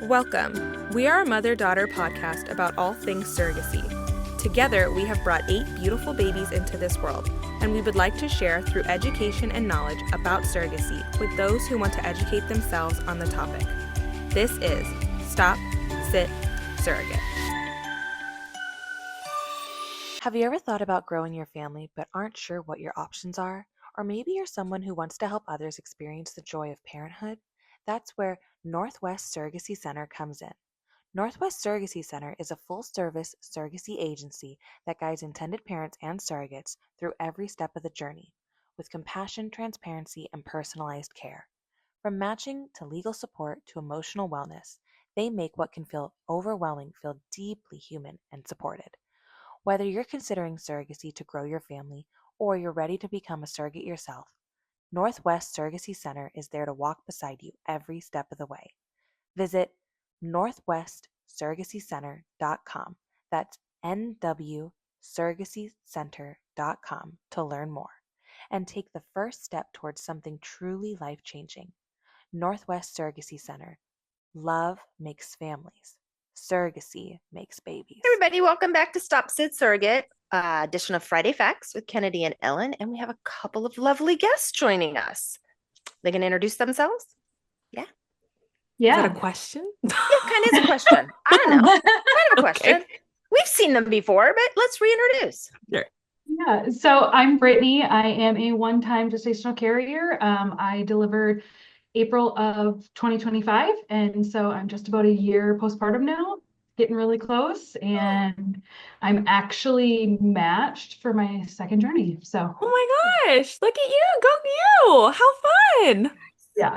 Welcome. We are a mother-daughter podcast about all things surrogacy. Together, we have brought 8 beautiful babies into this world, and we would like to share through education and knowledge about surrogacy with those who want to educate themselves on the topic. This is Stop.Sit.Surrogate. Have you ever thought about growing your family but aren't sure what your options are? Or maybe you're someone who wants to help others experience the joy of parenthood? That's where Northwest Surrogacy Center comes in. Northwest Surrogacy Center is a full-service surrogacy agency that guides intended parents and surrogates through every step of the journey, with compassion, transparency, and personalized care. From matching to legal support to emotional wellness, they make what can feel overwhelming feel deeply human and supported. Whether you're considering surrogacy to grow your family or you're ready to become a surrogate yourself, Northwest Surrogacy Center is there to walk beside you every step of the way. Visit northwestsurrogacycenter.com. That's nwsurrogacycenter.com to learn more and take the first step towards something truly life-changing. Northwest Surrogacy Center. Love makes families. Surrogacy makes babies. Hey everybody, welcome back to Stop.Sit.Surrogate, edition of Friday Facts with Kennedy and Ellen, and we have a couple of lovely guests joining us. They can introduce themselves? Yeah. Is that a question? Yeah, kind of is a question. I don't know. Kind of a question. Okay. We've seen them before, but let's reintroduce. Sure. Yeah, so I'm Brittany. I am a one-time gestational carrier. I delivered April of 2025, and so I'm just about a year postpartum now, getting really close, and I'm actually matched for my second journey. So, oh my gosh, look at you, go you! How fun! Yeah.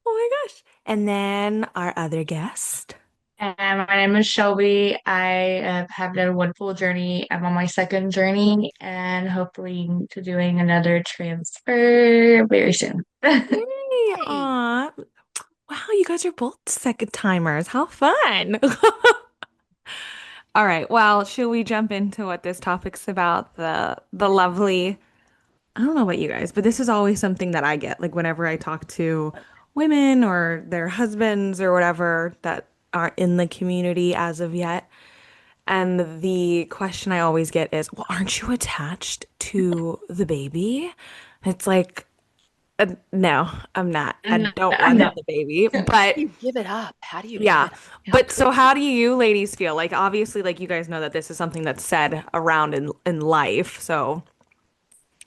Oh my gosh. And then our other guest. And my name is Shelby. I have had a wonderful journey. I'm on my second journey and hopefully to doing another transfer very soon. Yay! Aw. Wow, you guys are both second timers. How fun. All right, well, should we jump into what this topic's about? The lovely, I don't know about you guys, but this is always something that I get, like whenever I talk to women or their husbands or whatever that aren't in the community as of yet. And the question I always get is, well, aren't you attached to the baby? It's like, no, I'm not. I don't want the baby, but you give it up. How do you? Yeah. But so how do you ladies feel? Like, obviously, like you guys know that this is something that's said around in life. So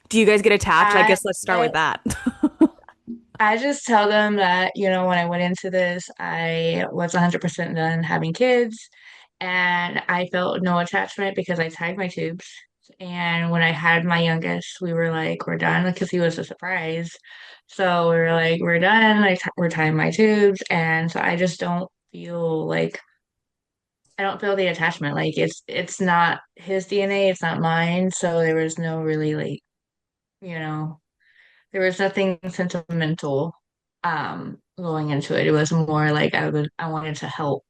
do you guys get attached? I guess let's start with that. I just tell them that, when I went into this, I was 100% done having kids and I felt no attachment because I tied my tubes. And when I had my youngest, we were like, we're done because he was a surprise. So we were like, we're done. We're tying my tubes. And so I just don't feel like, I don't feel the attachment. Like it's not his DNA, it's not mine. So there was no really like, there was nothing sentimental going into it. It was more like I wanted to help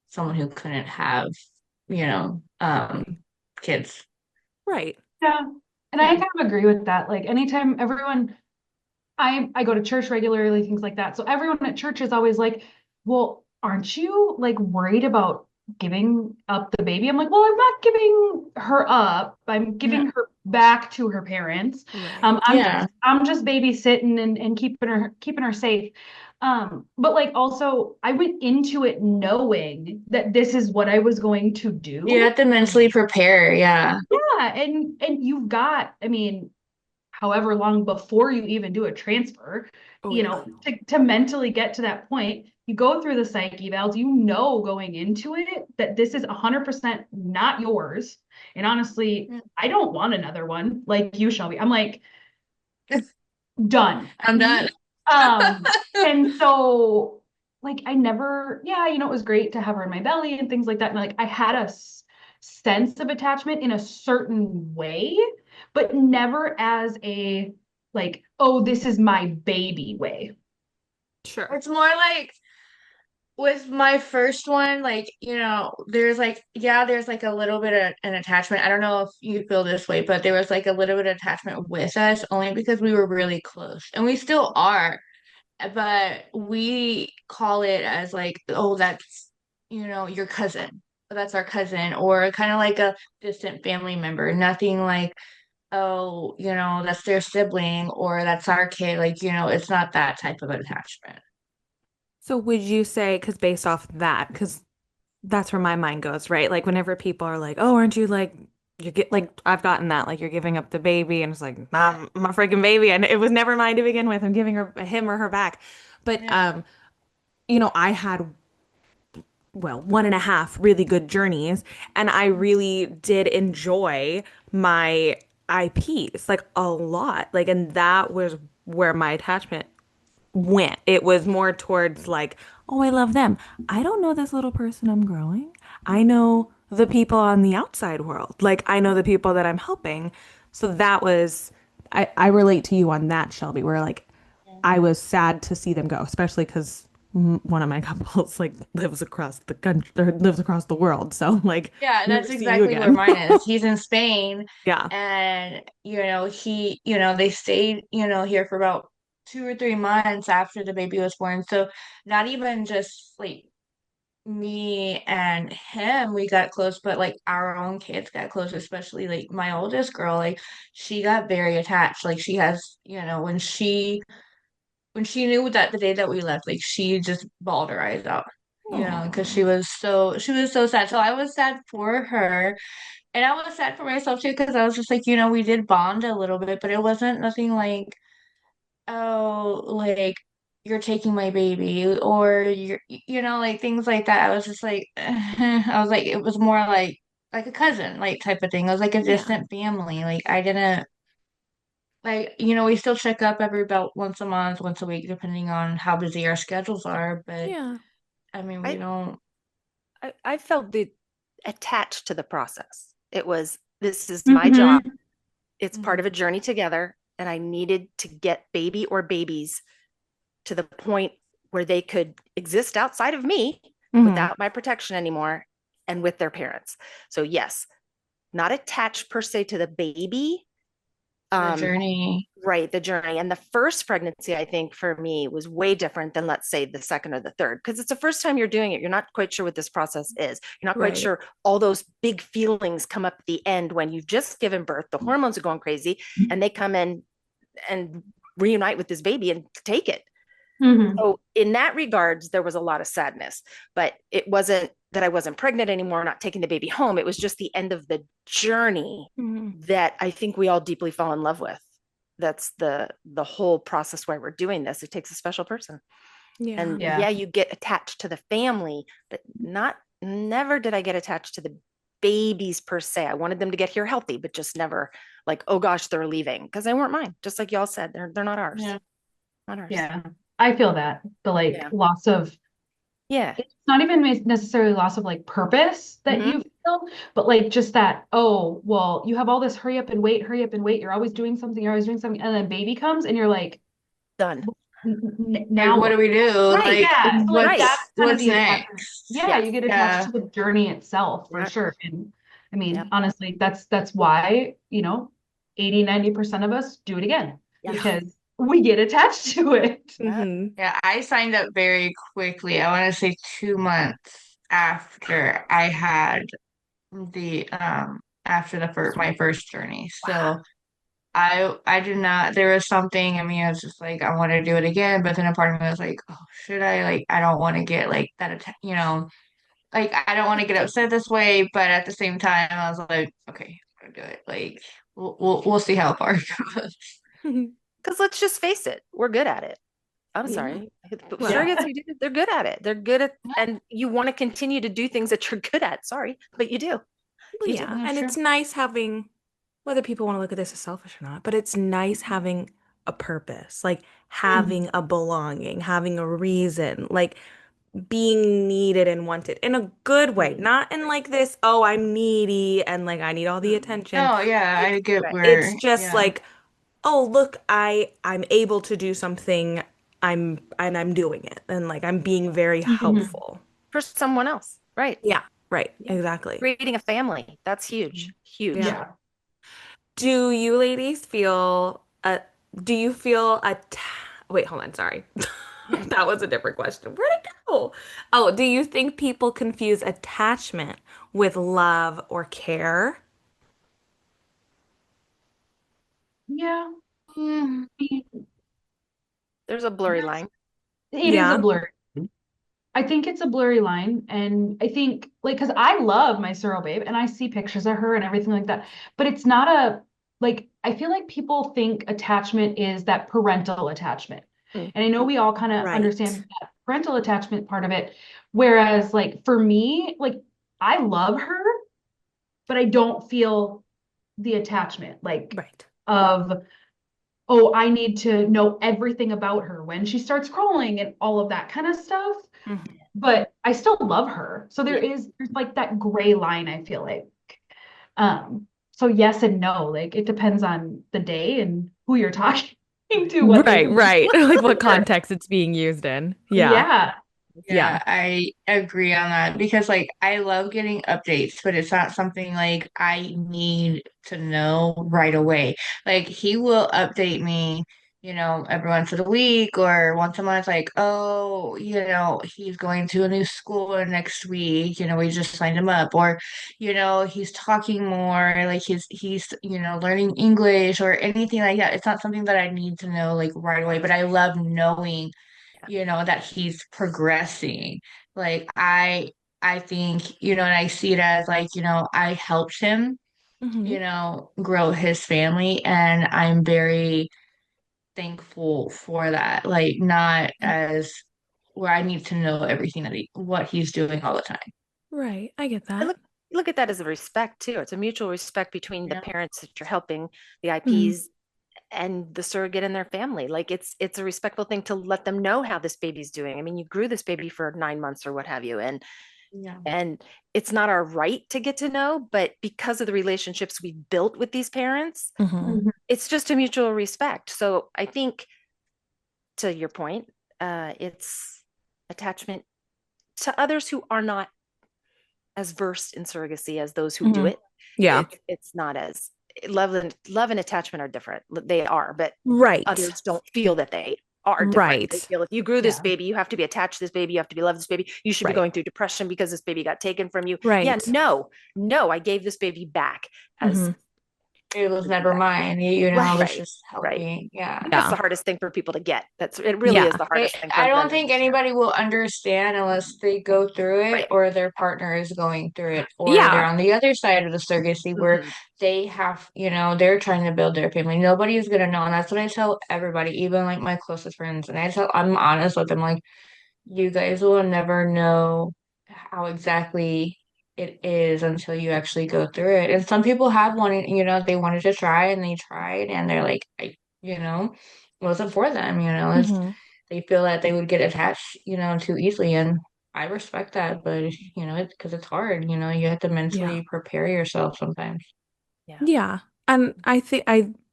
someone who couldn't have, kids. Right. Yeah. And I kind of agree with that. Like anytime I go to church regularly, things like that. So everyone at church is always like, well, aren't you like worried about giving up the baby? I'm like, well, I'm not giving her up. I'm giving her back to her parents. Right. I'm just babysitting and keeping her safe. But like also I went into it knowing that this is what I was going to do. You have to mentally prepare, yeah. Yeah, and you've got, I mean, however long before you even do a transfer, to mentally get to that point, you go through the psych evals, going into it that this is 100% not yours. And honestly, I don't want another one like you, Shelby. I'm like, done. I'm done. And so like I never, it was great to have her in my belly and things like that. And like I had a sense of attachment in a certain way, but never as a like, oh, this is my baby way. Sure. It's more like with my first one, like, there's like, there's like a little bit of an attachment. I don't know if you feel this way, but there was like a little bit of attachment with us only because we were really close and we still are. but we call it as like, oh, that's, your cousin. That's our cousin, or kind of like a distant family member. Nothing like, oh, that's their sibling or that's our kid. Like, it's not that type of attachment. So would you say, because based off that, because that's where my mind goes, right? Like whenever people are like, "Oh, aren't you like you get like I've gotten that like you're giving up the baby," and it's like, "Nah, my freaking baby," and it was never mine to begin with. I'm giving her him or her back. But Yeah. I had one and a half really good journeys, and I really did enjoy my IPs like a lot. Like, and that was where my attachment went. It was more towards like, oh, I love them. I don't know this little person I'm growing. I know the people on the outside world. Like I know the people that I'm helping. So that was I relate to you on that, Shelby, where like I was sad to see them go, especially because one of my couples like lives across the country or lives across the world. So like Yeah, never that's see you exactly where again. mine is. He's in Spain Yeah. and they stayed, here for about 2 or 3 months after the baby was born. So not even just like me and him, we got close, but like our own kids got close, especially like my oldest girl, like she got very attached. Like she has, when she knew that the day that we left, like she just bawled her eyes out, because Aw. she was so sad. So I was sad for her, and I was sad for myself too, because I was just like, we did bond a little bit, but it wasn't nothing like, oh, like you're taking my baby, or like things like that. I was just like, I was like, it was more like a cousin, like type of thing. It was like a Yeah. distant family. Like I didn't. Like, we still check up every about once a month, once a week, depending on how busy our schedules are. But Yeah. I mean, we I, don't. I felt attached to the process. It was, this is my job. Mm-hmm. It's part Mhm. of a journey together. And I needed to get baby or babies to the point where they could exist outside of me Hmm. without my protection anymore and with their parents. So, yes, not attached per se to the baby. The Um, journey. right, the journey. And the first pregnancy, I think for me was way different than, let's say, the second or the third, because it's the first time you're doing it. You're not quite sure what this process is. You're not quite Right. sure all those big feelings come up at the end when you've just given birth. The hormones are going crazy and they come in and reunite with this baby and take it. Mm-hmm. So in that regards, there was a lot of sadness, but it wasn't that I wasn't pregnant anymore, not taking the baby home. It was just the end of the journey Hmm. that I think we all deeply fall in love with. That's the whole process why we're doing this. It takes a special person. Yeah. And Yeah. yeah, you get attached to the family, but not never did I get attached to the babies per se. I wanted them to get here healthy, but just never like, oh gosh, they're leaving because they weren't mine. Just like y'all said, they're not ours. Yeah. Not ours. Yeah. I feel that the like Yeah. loss of Yeah. it's not even necessarily loss of like purpose that Mm-hmm. you feel, but like just that, oh, well, you have all this hurry up and wait. You're always doing something, you're always doing something. And then baby comes and you're like, Done. Like, now what what? do we do? Right. Like, Yeah. So like Right. that's kind of what's the attachment. next? Yeah, Yes. you get attached Yeah. to the journey itself for Yep. sure. And I Yep. mean, honestly, that's why, 80-90% of us do it again Yes. Yeah. because we get attached to it. Yep. Hmm. Yeah. I signed up very quickly. I want to say 2 months after I had after my first journey. Wow. So I did not, there was something, I mean, I was just like, I want to do it again, but then a part of me was like, oh, should I? Like, I don't want to get like that, like, I don't want to get upset this way, but at the same time, I was like, okay, I'm gonna do it. Like, we'll see how far it goes. Because let's just face it, we're good at it. I'm Yeah. sorry. Well, Yeah. Surrogates, they're good at it. They're good at, and you want to continue to do things that you're good at. Sorry, but you do. You do. yeah. Yeah, And sure. it's nice having, whether people want to look at this as selfish or not, but it's nice having a purpose, like Mhm. having a belonging, having a reason, like being needed and wanted in a good way, not in like this, oh, I'm needy and like I need all the attention. No, yeah, Like I get Right. it's where, just yeah. like, oh, look, I'm able to do something. I'm doing it and like I'm being very Mhm. helpful. For someone else. Right. Yeah, right. Yeah. Exactly. Creating a family. That's huge. Huge. Yeah. Yeah. Do you ladies feel do you feel wait, hold on, sorry. That was a different question. Where'd it go? Oh, do you think people confuse attachment with love or care? Yeah. Mm, There's a blurry line. It is a Yeah. blur. I think it's a blurry line. And I think, like, because I love my Surro babe and I see pictures of her and everything like that. But it's not like, I feel like people think attachment is that parental attachment. Mm. And I know we all kind of Right. understand that parental attachment part of it. Whereas, like, for me, like, I love her, but I don't feel the attachment, like, Right. of, oh, I need to know everything about her when she starts crawling and all of that kind of stuff. Mhm. But I still love her. So Yeah. there's like that gray line, I feel like. So yes and no. Like it depends on the day and who you're talking to, what they're Right, doing. right. Like what Sure. context it's being used in. Yeah. Yeah. Yeah. yeah, I agree on that because like I love getting updates, but it's not something like I need to know right away. Like he will update me, every once in a week or once a month, like, oh, he's going to a new school next week, we just signed him up, or, he's talking more, like he's, learning English or anything like that. It's not something that I need to know like right away, but I love knowing that he's progressing. Like I think, and I see it as like, I helped him, Hmm. grow his family and I'm very thankful for that. Like not as where I need to know everything what he's doing all the time. Right. I get I that. look at that as a respect too. It's a mutual respect between the Yeah. parents that you're helping, the Hmm. IPs, and the surrogate and their family. Like it's a respectful thing to let them know how this baby's doing. I mean, you grew this baby for 9 months or what have you, Yeah. and it's not our right to get to know, but because of the relationships we built with these parents, Hmm. Mhm. it's just a mutual respect. So I think to your point, it's attachment to others who are not as versed in surrogacy as those who do Hmm. it. Yeah. It's not as love and attachment are different. They are, but Right. others don't feel that they are different. They Right. feel if you grew this Yeah. baby, you have to be attached to this baby, you have to be loved this baby. You should be Right. going through depression because this baby got taken from you. Yeah, Right. no, no, I gave this baby back as Hmm. It was never respect. mine. I was Right, just right. helping. Yeah. That's the Yeah. hardest thing for people to get. It really is Yeah. the hardest thing I for them don't to think understand. anybody will understand unless they go through it Right. or their partner is going through it or they're Yeah. on the other side of the surrogacy where Mhm. they have, they're trying to build their family. Nobody is gonna know. And that's what I tell everybody, even like my closest friends. And I'm honest with them, like, you guys will never know how exactly it is until you actually go through it. And some people have wanted, they wanted to try and they tried and they're like, it wasn't for them, it's Hmm. they feel that they would get attached, too easily. And I respect that, but it's because it's hard, you have to Yeah. mentally prepare yourself sometimes. Yeah. Yeah. And I think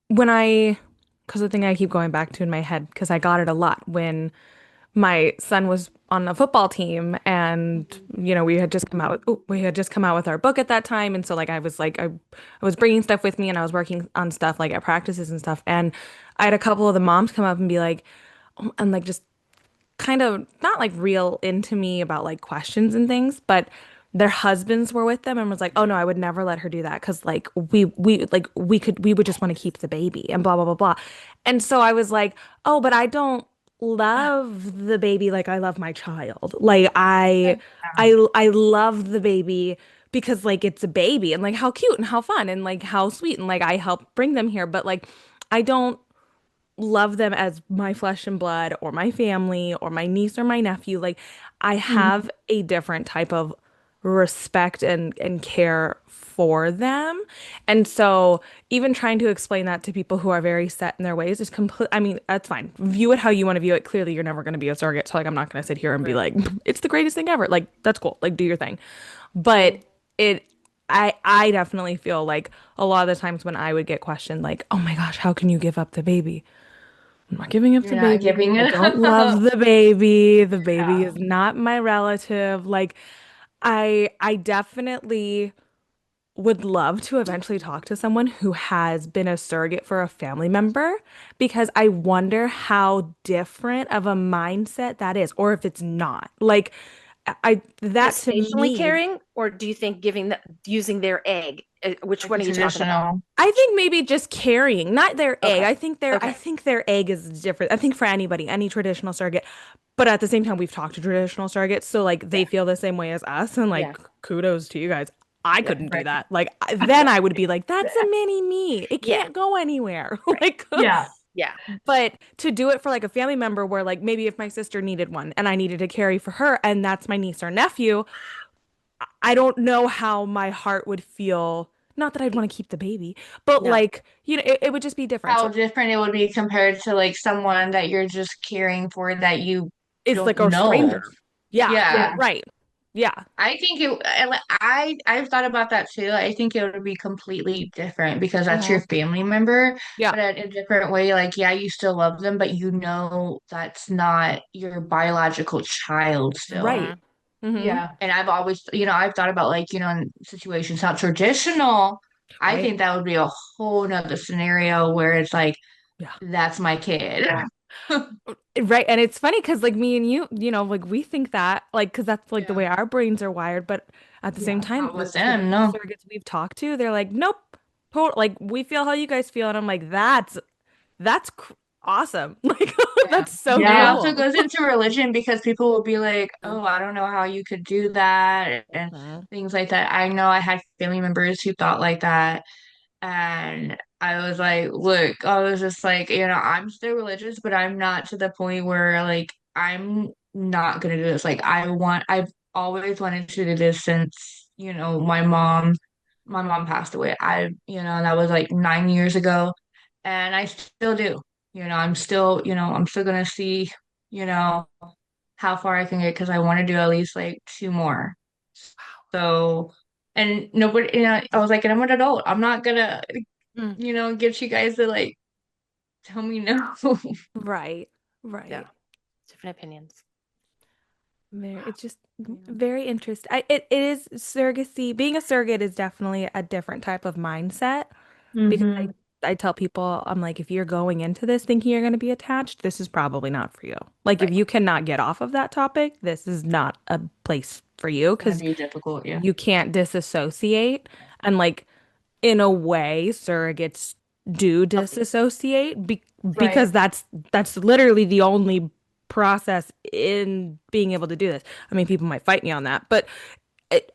when because the thing I keep going back to in my head, because I got it a lot when my son was on a football team and, we had just come out with our book at that time. And so like, I was bringing stuff with me and I was working on stuff like at practices and stuff. And I had a couple of the moms come up and be like, oh, and like, just kind of not like real into me about like questions and things, but their husbands were with them and was like, "Oh no, I would never let her do that because like we would just want to keep the baby and blah blah blah blah." And so I was like, "Oh, but I don't love the baby like I love my child. Like I love the baby because like it's a baby and like how cute and how fun and like how sweet and like I help bring them here, but like I don't love them as my flesh and blood or my family or my niece or my nephew. Like I Mhm. have a different type of respect and care for them. And so even trying to explain that to people who are very set in their ways is complete. I mean, that's fine. View it how you want to view it. Clearly, you're never going to be a surrogate. So like I'm not going to sit here and be Right. like, it's the greatest thing ever. Like that's cool. Like do your thing. But it I definitely feel like a lot of the times when I would get questioned like, "Oh my gosh, how can you give up the baby?" I'm not giving up You're the not baby. giving I it don't love up. the baby. The baby Yeah. is not my relative. Like I definitely would love to eventually talk to someone who has been a surrogate for a family member because I wonder how different of a mindset that is, or if it's not. Like, that to Gestationally me, carrying, or do you think using their egg? Which Like one a are you talking about? traditional. I think maybe just carrying, not their egg. Okay. I Okay. think their egg is different. I think for anybody, any traditional surrogate. But at the same time, we've talked to traditional surrogates, so like they Yeah. feel the same way as us, and Yeah. like kudos to you guys. I Yeah. couldn't do Right. that. Like then I would be like, that's a mini me. It Yeah. can't go anywhere. Right. Like, Yeah. Yeah. but to do it for like a family member, where like maybe if my sister needed one and I needed to carry for her, and that's my niece or nephew, I don't know how my heart would feel. Not that I'd want to keep the baby, but No. like, it would just be different. How So different it would be compared to like someone that you're just caring for that you it's don't like a know. stranger. Yeah, Yeah. Yeah. right. Yeah. I think I've thought about that too. I think it would be completely different because that's Uh-huh. your family member, Yeah. but in a different way. Like, yeah, you still love them, but you know that's not your biological child still. Right. Mhm. Mm-hmm. Yeah. And I've always, I've thought about like, in situations not traditional, I Right. think that would be a whole nother scenario where it's like, Yeah. that's my kid. Right. And it's funny because like me and you know, like we think that like because that's like the Yeah. way our brains are wired, but at the same Yeah. time, Not the with them, traditional no. surrogates we've talked to, they're like, nope, like we feel how you guys feel, and I'm like, that's awesome. Like Yeah. that's so And it Yeah. also cool. goes into religion because people will be like, oh, I don't know how you could do that and Mhm. things like that. I know I had family members who thought like that. And I was like, look, I was just like, I'm still religious, but I'm not to the point where like I'm not gonna do this. Like I've always wanted to do this since, my mom passed away. That was like 9 years ago. And I still do. I'm still gonna see, you know, how far I can get because I want to do at least like two more. So, and nobody, I was like, and I'm an adult. I'm not gonna, Mm. get you guys to like tell me no. Right. Yeah. Right. Different opinions. It's just Yeah. very interesting. It is surrogacy. Being a surrogate is definitely a different type of mindset because Hmm. I tell people, I'm like, if you're going into this thinking you're going to be attached, this is probably not for you. Like, if Right. you cannot get off of that topic, this is not a place for you Gonna because be difficult, yeah. you can't disassociate. And like, in a way, surrogates do disassociate because Right. that's literally the only process in being able to do this. I mean, people might fight me on that, but it,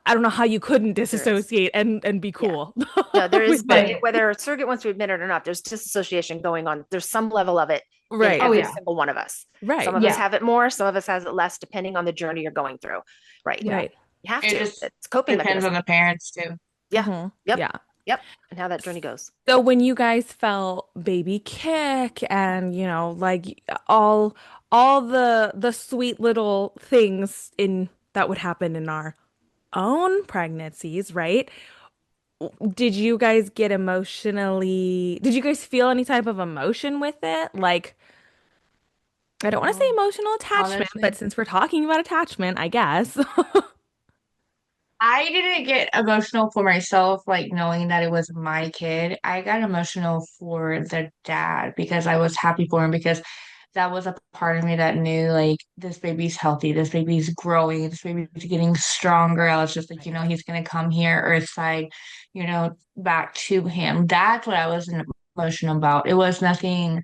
I don't know how you couldn't There is. disassociate and be Yeah. cool No, there is, with it. Right. whether a surrogate wants to admit it or not, there's disassociation going on. There's some level of it in Right. Oh, every yeah. single one of us. Some Right. of us Yeah. have it more, some of us has it less, depending on the journey you're going through. Right. Yeah. Right. You have It to. just It's a coping depends on mechanism. the parents too. Yeah. Yep. Yeah. Yep. And how that journey goes. So when you guys felt baby kick and like all the sweet little things in that would happen in our own pregnancies, right? Did you guys feel any type of emotion with it? Like, I don't want to say No, emotional attachment, but honestly. since we're talking about attachment, I guess. I didn't get emotional for myself, like knowing that it was my kid. I got emotional for the dad because I was happy for him because that was a part of me that knew like this baby's healthy, this baby's growing, this baby's getting stronger. I was just like, Right. he's gonna come here, earthside, back to him. That's what I was emotional about. It was nothing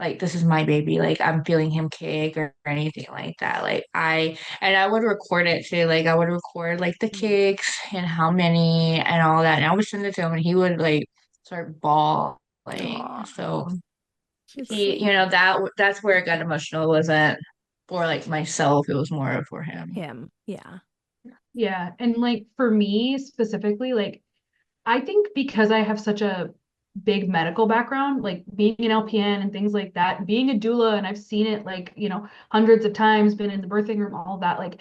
like this is my baby, like I'm feeling him kick or anything like that. And I would record it too. Like I would record like the kicks and how many and all that. And I would send it to him and he would like start bawling. Aw. So It's he, sweet. that's where it got emotional. It wasn't for like myself, it was more for him. Him. Yeah. Yeah. And like for me specifically, like I think because I have such a big medical background, like being an LPN and things like that, being a doula, and I've seen it like, hundreds of times, been in the birthing room, all of that. Like,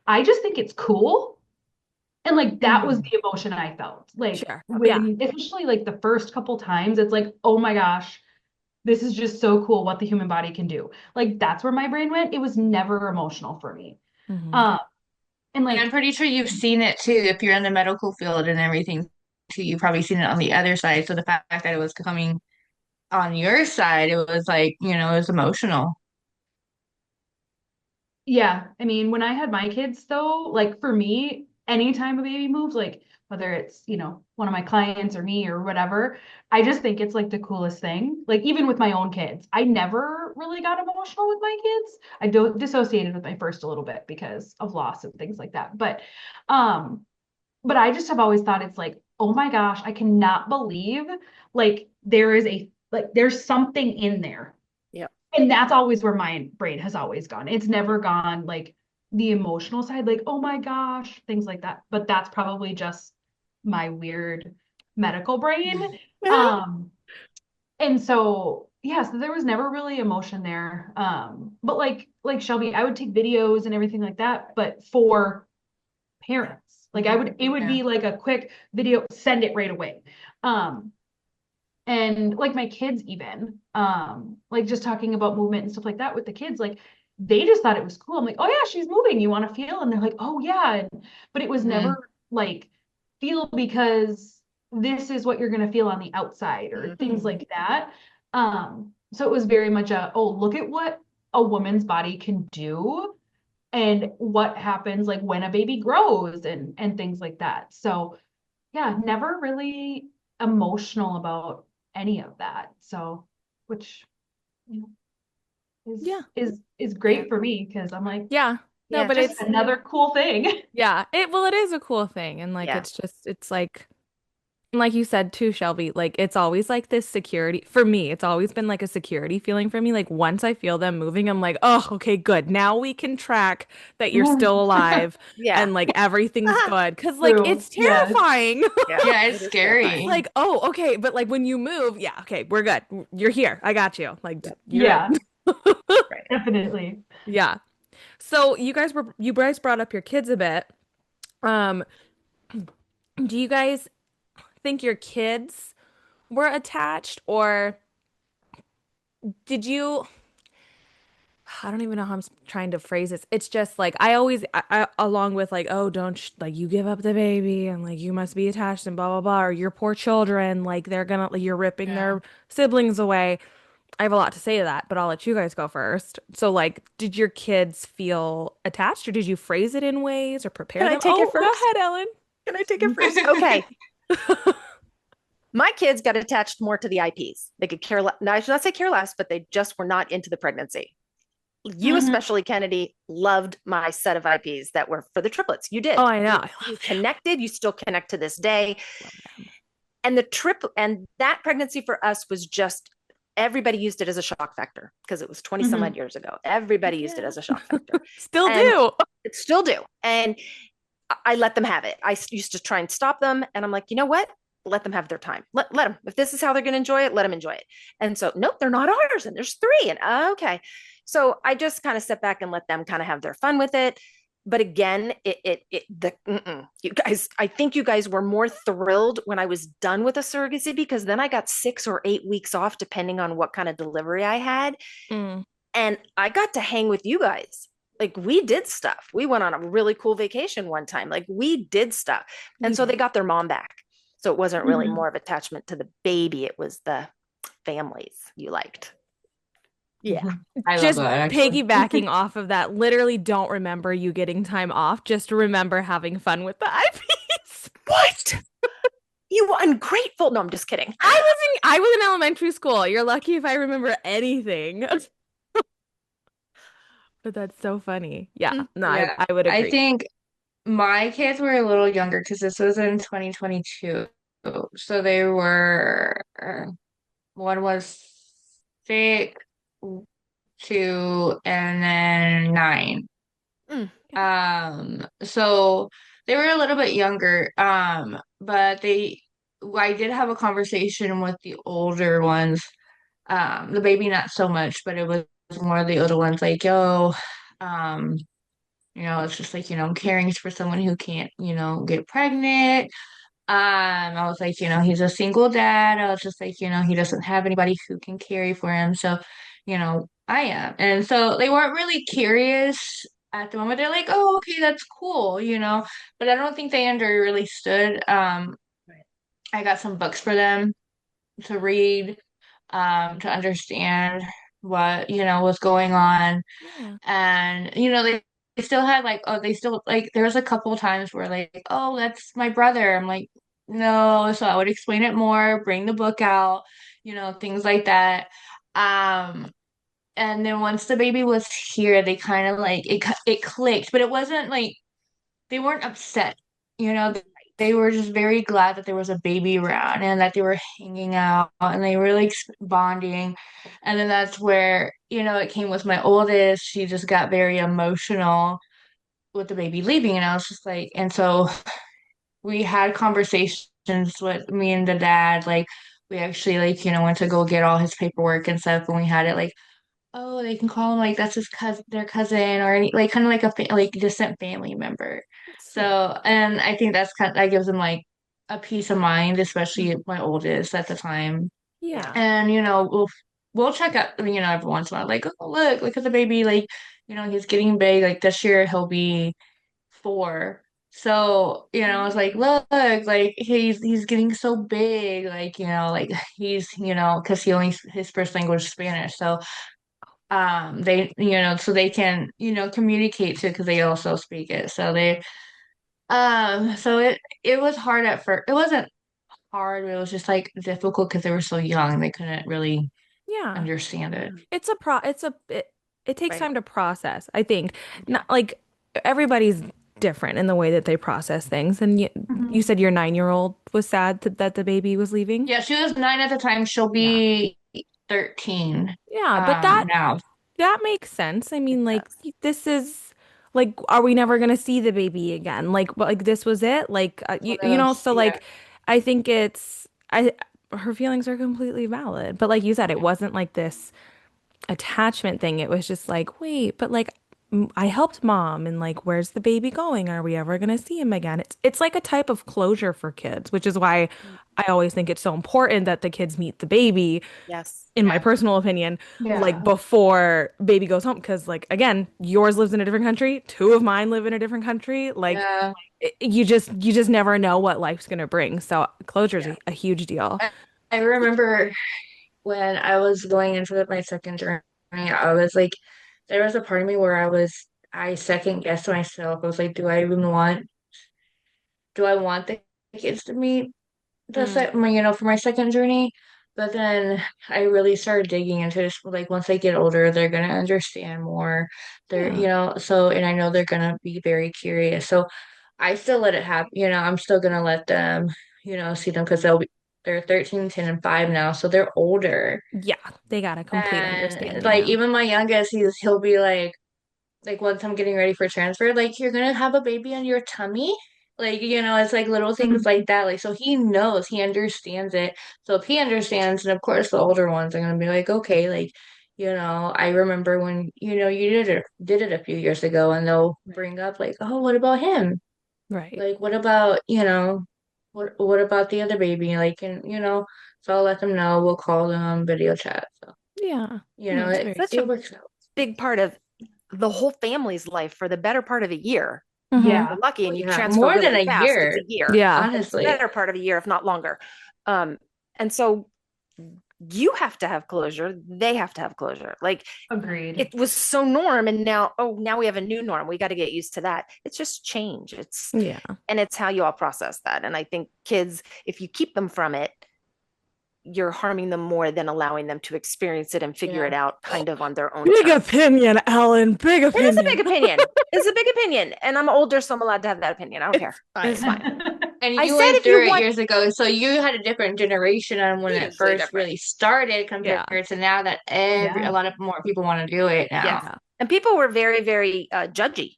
I just think it's cool. And like that was Mhm. the emotion I felt. Like Sure. Yeah. when, especially like the first couple times, it's like, oh my gosh, this is just so cool what the human body can do. Like that's where my brain went. It was never emotional for me. Hmm. Um, And And I'm like, pretty sure you've seen it too. If you're in the medical field and everything too, you've probably seen it on the other side. So the fact that it was coming on your side, it was like, it was emotional. yeah, I mean, when I had my kids though, like for me, anytime a baby moves, like whether it's, one of my clients or me or whatever, I just think it's like the coolest thing. Like even with my own kids, I never really got emotional with my kids. I do dissociated with my first a little bit because of loss and things like that. Um, but I just have always thought it's like, oh my gosh, I cannot believe like there's something in there. Yeah. And that's always where my brain has always gone. It's never gone like the emotional side, like, oh my gosh, things like that. But that's probably just my weird medical brain. Um, and so yeah, so there was never really emotion there. But like Shelby, I would take videos and everything like that, but for parents. Like it would Yeah. be like a quick video, send it right away. Um, and like my kids even, like just talking about movement and stuff like that with the kids, like they just thought it was cool. I'm like, oh yeah, she's moving. You want to feel? And they're like, oh yeah. But it was Mm. never like feel because this is what you're gonna feel on the outside or things Mhm. like that. So it was very much oh, look at what a woman's body can do and what happens like when a baby grows and things like that. So yeah, never really emotional about any of that. So which you know Yeah. is Yeah. great for me because I'm like Yeah. No, Yeah. but just it's another cool thing. yeah, it is a cool thing. And like Yeah. it's like and like you said too, Shelby, like it's always like this security for me. It's always been like a security feeling for me. Like once I feel them moving, I'm like, oh, okay, good. Now we can track that you're still alive Yeah. and like everything's good. 'Cause like True. it's Yes. terrifying. Yeah. Yeah, It it's is It's terrifying. scary. like, oh, okay, but like when you move, yeah, okay, we're good. You're here. I got you. Like Yep. you're Yeah, good. Right. definitely. Yeah. So you guys brought up your kids a bit. Um, do you guys think your kids were attached or did you I don't even know how trying to phrase this. It's just like I always along with like oh don't sh like you give up the baby and like you must be attached and blah blah blah or your poor children like they're gonna like you're ripping Yeah. their siblings away. I have a lot to say to that, but I'll let you guys go first. So like did your kids feel attached or did you phrase it in ways or prepare Can I them? take it Oh, go first? ahead, Ellen. Can I take it first? Okay. My kids got attached more to the IPs. They could care less. Now, I should not say care less, but they just were not into the pregnancy. You, Mhm. especially, Kennedy, loved my set of IPs that were for the triplets. You Oh, did. I know. You, I you love connected. You still connect to this day. them. Love them. And the trip and that pregnancy for us was just everybody used it as a shock factor because it was 20 some odd Mhm. years ago. Everybody used it Yeah. as a shock factor. Still And do. it still do. And I let them have it. I used to try and stop them. And I'm like, you know what? Let them have their time. Let them. If this is how they're going to enjoy it, let them enjoy it. And so, nope, they're not ours. And there's three. And okay. So I just kind of step back and let them kind of have their fun with it. But again, you guys, I think you guys were more thrilled when I was done with a surrogacy because then I got 6 or 8 weeks off, depending on what kind of delivery I had. Mm. And I got to hang with you guys. Like we did stuff. We went on a really cool vacation one time. Like we did stuff. And We so they did. Mm. got their mom back. So it wasn't really Mhm. more of attachment to the baby. It was the families you liked. Yeah. I love Just that actually. piggybacking off of that, literally don't remember you getting time off. Just remember having fun with the IPs. What? You ungrateful. No, I'm just kidding. I was in elementary school. You're lucky if I remember anything. But that's so funny. Yeah, no, Yeah. I would I agree. think my kids were a little younger because this was in 2022. So they were, one was 6, 2, and then 9. Mm. So they were a little bit younger. But I did have a conversation with the older ones. The baby not so much, but it was more the older ones like, yo, um, it's just like, caring for someone who can't, get pregnant. I was like, he's a single dad. I was just like, he doesn't have anybody who can carry for him. So, I am. And so they weren't really curious at the moment they're like, oh, okay, that's cool, but I don't think they really stood. Right. I got some books for them to read, to understand what, was going on. Yeah. And, they still had like, oh, they still like, there was a couple of times where like, oh, that's my brother. I'm like, no. So I would explain it more, bring the book out, things like that. Um, and then once the baby was here, they kind of like it clicked, but it wasn't like they weren't upset. You know, they were just very glad that there was a baby around and that they were hanging out and they were like bonding. And then that's where, it came with my oldest. She just got very emotional with the baby leaving. And I was just like, and so we had conversations with me and the dad. Like, we actually, like, went to go get all his paperwork and stuff. And we had it like, oh, they can call him like that's his cousin, their cousin, or any like kind of like like distant family member. That's So, sweet. and I think that gives them like a peace of mind, especially my oldest at the time. Yeah. And we'll check out, every once in a while, like, oh, look at the baby, like, he's getting big. Like this year he'll be 4. So, I was like, look, like he's getting so big, like, like he's, because he only his first language is Spanish. So they so they can communicate too because they also speak it, so they so it was hard at first. It wasn't hard, but it was just like difficult because they were so young, they couldn't really Yeah. understand it. It takes Right. time to process, I think. Yeah. Not like everybody's different in the way that they process things. And you Mhm. said your 9-year-old was sad that the baby was leaving. Yeah, she was 9 at the time. She'll Yeah. be 13 Yeah, but that now. that makes sense. I mean, like Yes. this is like, are we never gonna see the baby again? Like this was it. Like so Yeah. like I think I her feelings are completely valid. But like you said, it wasn't like this attachment thing. It was just like, wait, but like I helped mom and like where's the baby going? Are we ever gonna see him again? It's like a type of closure for kids, which is why I always think it's so important that the kids meet the baby, Yes. in my Yeah. personal opinion, like Yeah. before baby goes home. Because like again, yours lives in a different country, 2 of mine live in a different country. Like Yeah. you just never know what life's gonna bring. So closure is Yeah. a huge deal. I remember when I was going into my second journey, I was like, there was a part of me where I second guessed myself. I was like, do I want the kids to meet the Mm, for my second journey? But then I really started digging into this. Like once they get older, they're gonna understand more. yeah. And I know they're gonna be very curious. So I still let it happen. I'm still gonna let them, see them because they're 13, 10, and 5 now, so they're older. Yeah, they got a complete And understanding like now. even my youngest, he'll be like once I'm getting ready for transfer, like you're gonna have a baby on your tummy. Like, it's like little things like that. Like so he knows, he understands it. So if he understands, and of course the older ones are gonna be like, okay, like, I remember when, you did it a few years ago and they'll Right. bring up like, oh, what about him? Right. Like what about, what about the other baby? Like and so I'll let them know, we'll call them, video chat. So, Yeah. No, it's very Such it a works out. big part of the whole family's life for the better part of a year. hmm You're Yeah. lucky Oh, and you yeah, transfer more than really a fast. It's year, a year, Yeah. but it's the honestly. better part of a year, if not longer. Um, and so you have to have closure. They have to have closure. Like Agreed. it was so norm, and now, oh, now we have a new norm. We got to get used to that. It's just change. Yeah. And it's how you all process that. And I think kids, if you keep them from it, you're harming them more than allowing them to experience it and figure it Yeah. out kind of on their own Big terms. opinion, Ellen. Big It is a opinion. big opinion. It's a big opinion. And I'm older, so I'm allowed to have that opinion. I don't care. It's It's fine. fine. And I you said went if you through it want, years ago, so you had a different generation on when it hugely first different. really started Yeah. compared to now that a Yeah. lot of more people want to do it now. Yes. Yeah. And people were very, very judgy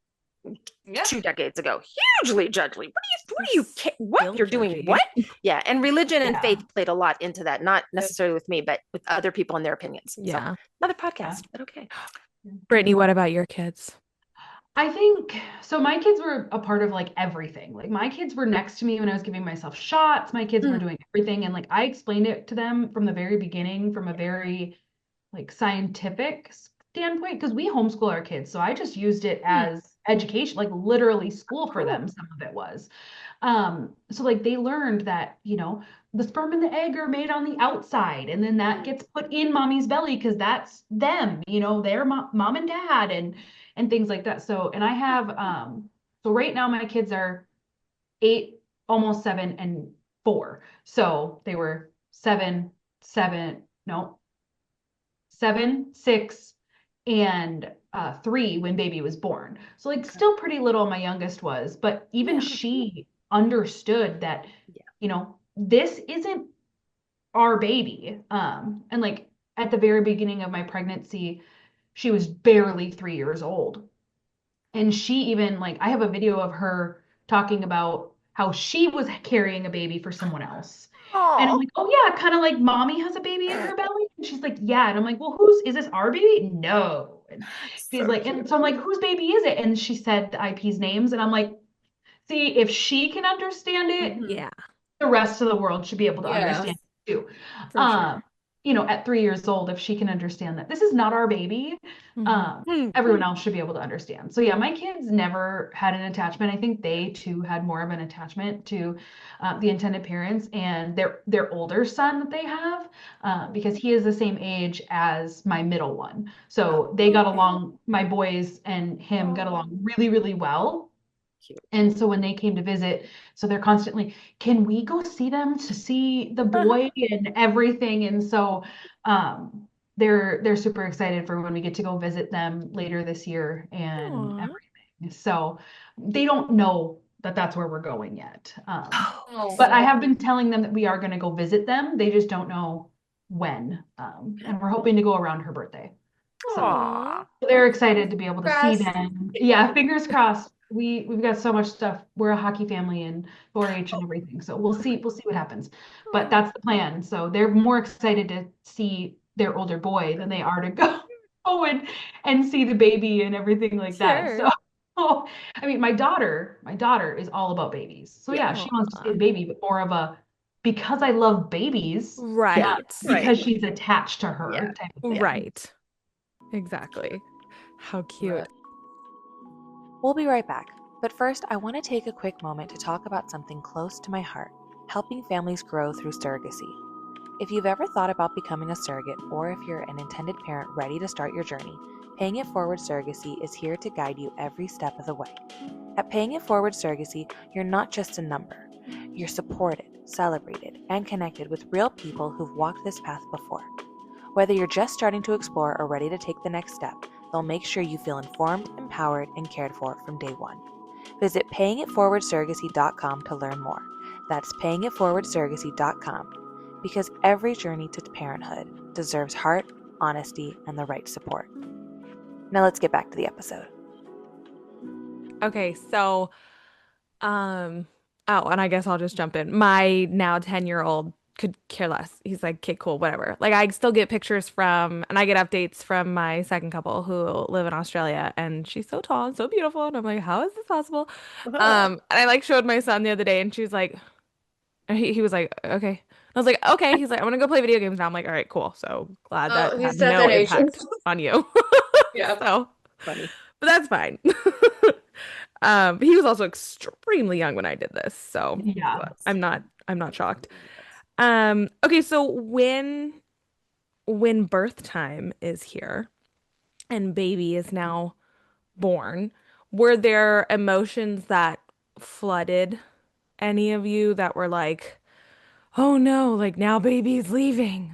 Yeah. 2 decades ago, hugely judgy. We're What still you're doing? judgy. What? Yeah. And religion and Yeah. faith played a lot into that, not necessarily with me, but with other people and their opinions. So Yeah. another Yeah. podcast, but okay. Brittany, what about your kids? I think so. My kids were a part of like everything. Like my kids were next to me when I was giving myself shots. My kids were Mm. doing everything. And like I explained it to them from the very beginning, from a very like scientific standpoint, because we homeschool our kids, so I just used it as education, like literally school for them, some of it was. So like they learned that, the sperm and the egg are made on the outside, and then that gets put in mommy's belly because that's them, their mom and dad and things like that. So, and I have so right now my kids are 8, almost 7, and 4. So they were 7, 7, no, 7, 6, and 3 when baby was born. So like still pretty little my youngest was, but even she understood that, this isn't our baby. And like at the very beginning of my pregnancy, she was barely 3 years old. And she even like I have a video of her talking about how she was carrying a baby for someone else. And I'm Oh, like, oh yeah, kind of like mommy has a baby in her belly. And she's like, yeah. And I'm like, well, is this our baby? No. And she's so like, and cute. so I'm like, whose baby is it? And she said the IP's names. And I'm like, see, if she can understand it, Yeah, the rest of the world should be able to Yeah. understand it too. for sure. Um, at 3 years old, if she can understand that this is not our baby, Mhm. everyone else should be able to understand. So yeah, my kids never had an attachment. I think they too had more of an attachment to the intended parents and their older son that they have, because he is the same age as my middle one. So they got Okay. along. My boys and him got Oh, along really, really well. Cute. And so when they came to visit, so they're constantly, can we go see them to see the boy and everything? And so they're super excited for when we get to go visit them later this year and aw. everything. So they don't know that that's where we're going yet. But I Oh. have been telling them that we are going to go visit them. They just don't know when. And we're hoping to go around her birthday. So Aw. they're excited to be able to see Cross. them. Yeah, fingers crossed. We've got so much stuff. We're a hockey family and 4-H and everything. So we'll see what happens. But Aw. that's the plan. So they're more excited to see their older boy than they are to go go and see the baby and everything like that. Sure. So I mean my daughter is all about babies. So Yeah. yeah, she wants to see Aw. the baby, but more of a because I love babies, Yeah. not Right. Right. because she's attached to Yeah. her type of thing. Right. Exactly. How Right. cute. We'll be right back, but first, I want to take a quick moment to talk about something close to my heart: helping families grow through surrogacy. If you've ever thought about becoming a surrogate, or if you're an intended parent ready to start your journey, Paying It Forward Surrogacy is here to guide you every step of the way. At Paying It Forward Surrogacy, you're not just a number. You're supported, celebrated, and connected with real people who've walked this path before. Whether you're just starting to explore or ready to take the next step, they'll make sure you feel informed, empowered, and cared for from day one. Visit payingitforwardsurrogacy.com to learn more. That's payingitforwardsurrogacy.com, because every journey to parenthood deserves heart, honesty, and the right support. Now let's get back to the episode. Okay, so oh, and I guess I'll just jump in. My now 10-year-old could care less. He's like, okay, cool, whatever. Like I still get pictures from and I get updates from my second couple who live in Australia and she's so tall and so beautiful. And I'm like, how is this possible? And I like showed my son the other day and she's like he was like, okay. I was like, okay. He's like, I'm gonna go play video games now. I'm like, all right, cool. So glad that Oh, had he's at no that age. impact on you. Yeah. So, Funny. but that's fine. He was also extremely young when I did this, so Yeah. I'm not shocked. Okay, so when birth time is here and baby is now born, were there emotions that flooded any of you that were like, oh no, like now baby's leaving?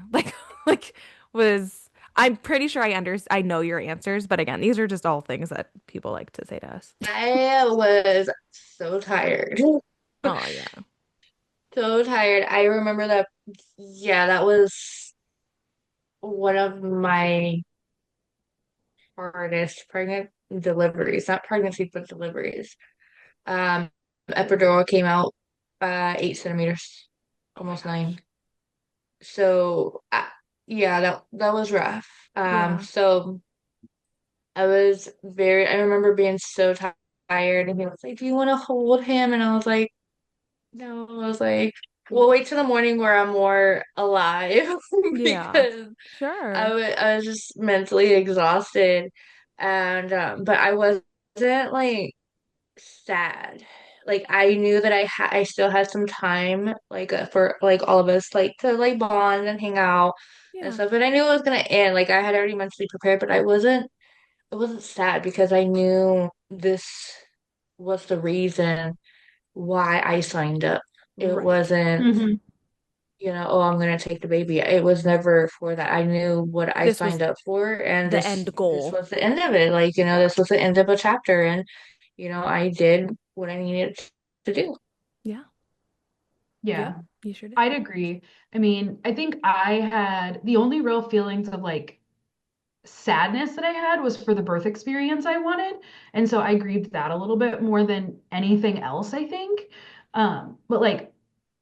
Like was I'm pretty sure I know your answers, but again, these are just all things that people like to say to us. I was so tired. Oh yeah. So tired. I remember that, yeah, that was one of my hardest pregnant deliveries, not pregnancy, but deliveries. Um, epidural came out 8 centimeters, Oh my almost gosh. 9. So yeah, that was rough. Yeah. So I remember being so tired, and he was like, "Do you want to hold him?" And I was like, "No." I was like, we'll wait till the morning where I'm more alive Yeah. because Sure. I was just mentally exhausted. And but I wasn't like sad. Like I knew that I still had some time like for like all of us like to like bond and hang out and Yeah. stuff. But I knew it was gonna end. Like I had already mentally prepared, but I wasn't sad because I knew this was the reason why I signed up. It Right. wasn't, Mhm. oh, I'm gonna take the baby. It was never for that. I knew what I This was signed up for, and the this end this goal. was the end of it. Like, Yeah. this was the end of a chapter, and I did what I needed to do. Yeah. Yep. Yeah, You sure did. I'd agree. I mean, I think I had the only real feelings of like sadness that I had was for the birth experience I wanted. And so I grieved that a little bit more than anything else, I think. But like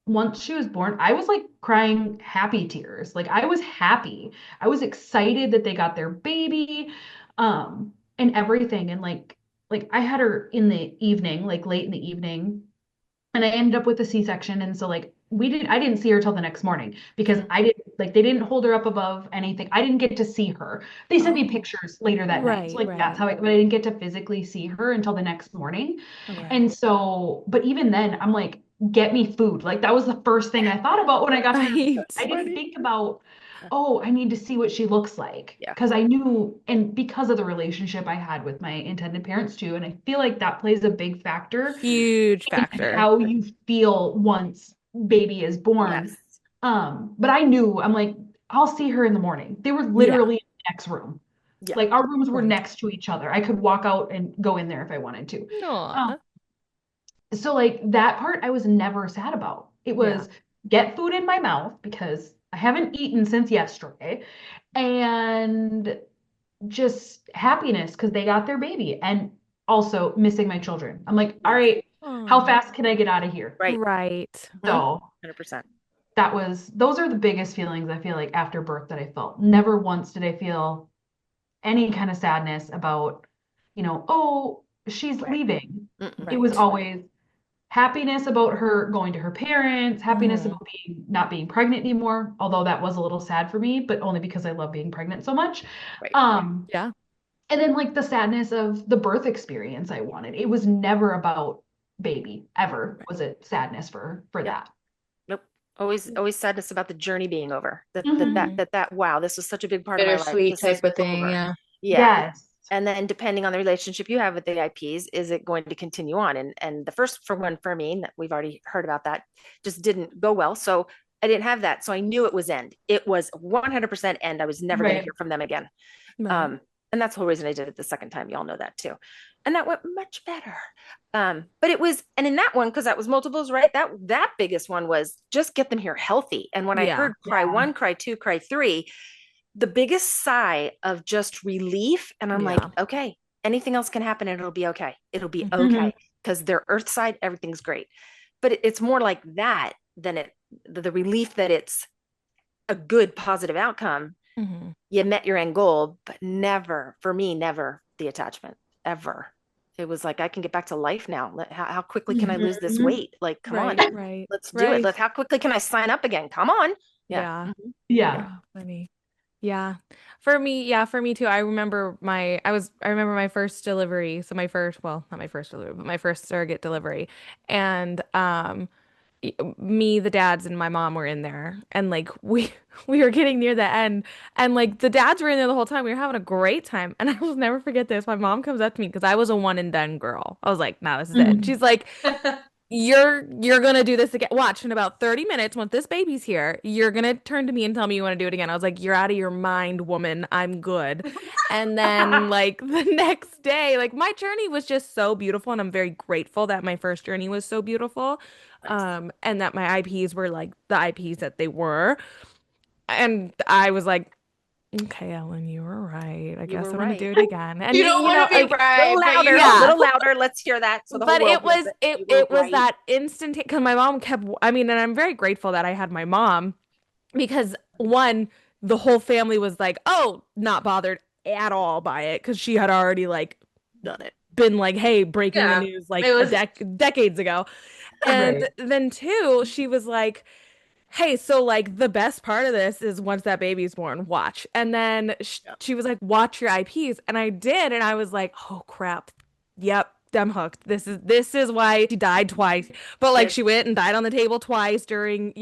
once she was born, I was like crying happy tears. Like I was happy. I was excited that they got their baby, and everything. And like I had her in the evening, like late in the evening, and I ended up with a C-section. And so like I didn't see her till the next morning because Mhm. I didn't like they didn't hold her up above anything. I didn't get to see her. They sent me Oh. pictures later that night. So Right, like that's right. how but I didn't get to physically see her until the next morning. Okay. And so, but even then, I'm like, get me food. Like that was the first thing I thought about when I got to her. Right. I didn't Funny. think about, oh, I need to see what she looks like. Yeah. Because I knew, and because of the relationship I had with my intended parents too, and I feel like that plays a big factor Huge in factor. how you feel once baby is born. Yes. But I knew, I'm like, I'll see her in the morning. They were Yeah. literally in the next room. Yeah. Like our rooms were Right. next to each other. I could walk out and go in there if I wanted to. Um, Aw. so like that part I was never sad about. It Yeah. was get food in my mouth because I haven't eaten since yesterday and just happiness because they got their baby and also missing my children. I'm like, all Yes. right, how Oh. fast can I get out of here? Right. Right. Mhm. So 100%. those are the biggest feelings I feel like after birth that I felt. Never once did I feel any kind of sadness about, oh, she's Right. leaving. Mm-mm. It was Right. always happiness about her going to her parents, happiness Hmm. about not being pregnant anymore, although that was a little sad for me, but only because I love being pregnant so much. Right. Um, Yeah. and then like the sadness of the birth experience I wanted. It was never about baby, ever was Right. it sadness for Yep. that. Nope. Always sadness about the journey being over. Mhm. Hmm. Wow, this was such a big part of my life. Bittersweet This is type of thing, over. yeah. Yeah. Yes. And then depending on the relationship you have with the IPs, is it going to continue on? And the first for one for me, that we've already heard about that, just didn't go well. So I didn't have that. So I knew it was end. It was 100% end. I was never going to Right. hear from them again. Right. Um, and that's the whole reason I did it the second time. Y'all know that too. And that went much better. But it was, and in that one, because that was multiples, right? That biggest one was just get them here healthy. And when I Yeah. heard cry Yeah. one, cry two, cry three, the biggest sigh of just relief. And I'm like, Yeah. okay, anything else can happen and it'll be okay. It'll be Mhm. Mhm. okay. Because they're earth side, everything's great. But it's more like that than the relief that it's a good positive outcome. Mhm. You met your end goal, but never, for me, never the attachment ever. It was like, I can get back to life now. How quickly can I lose this Mhm. weight? Like, come on, Right. Right. let's do it. Right. How quickly can I sign up again? Come on. Yeah. Yeah. Mhm. Yeah. Oh, funny. Yeah. For me too. I remember my first delivery. So my first, well, not my first delivery, but my first surrogate delivery. And me, the dads, and my mom were in there. And like we we were getting near the end. And like the dads were in there the whole time. We were having a great time. And I will never forget this. My mom comes up to me because I was a one and done girl. I was like, nah, this is it. And Mhm. she's like, you're gonna do this again. Watch, in about 30 minutes, once this baby's here, you're gonna turn to me and tell me you want to do it again. I was like, you're out of your mind, woman. I'm good. And then like the next day, like my journey was just so beautiful, and I'm very grateful that my first journey was so beautiful. Nice. And that my IPs were like the IPs that they were. And I was like, okay, Ellen, you were right. I You guess were I'm gonna right. do it again. You And don't want to be like, right, but you A yeah. little louder. Let's hear that so the whole But world it hears was it. it You were it was right. that instant because my mom kept I mean, and I'm very grateful that I had my mom because one, the whole family was like, "Oh, not bothered at all by it," because she had already like Done it. been like, hey, breaking the Yeah, news like it was decades ago. And Right. then two, she was like, hey, so like the best part of this is once that baby's born, watch. And then Yeah. she was like, watch your IPs. And I did. And I was like, oh crap. Yep, I'm hooked. This is why she died twice. But like Same. she went and died on the table twice during,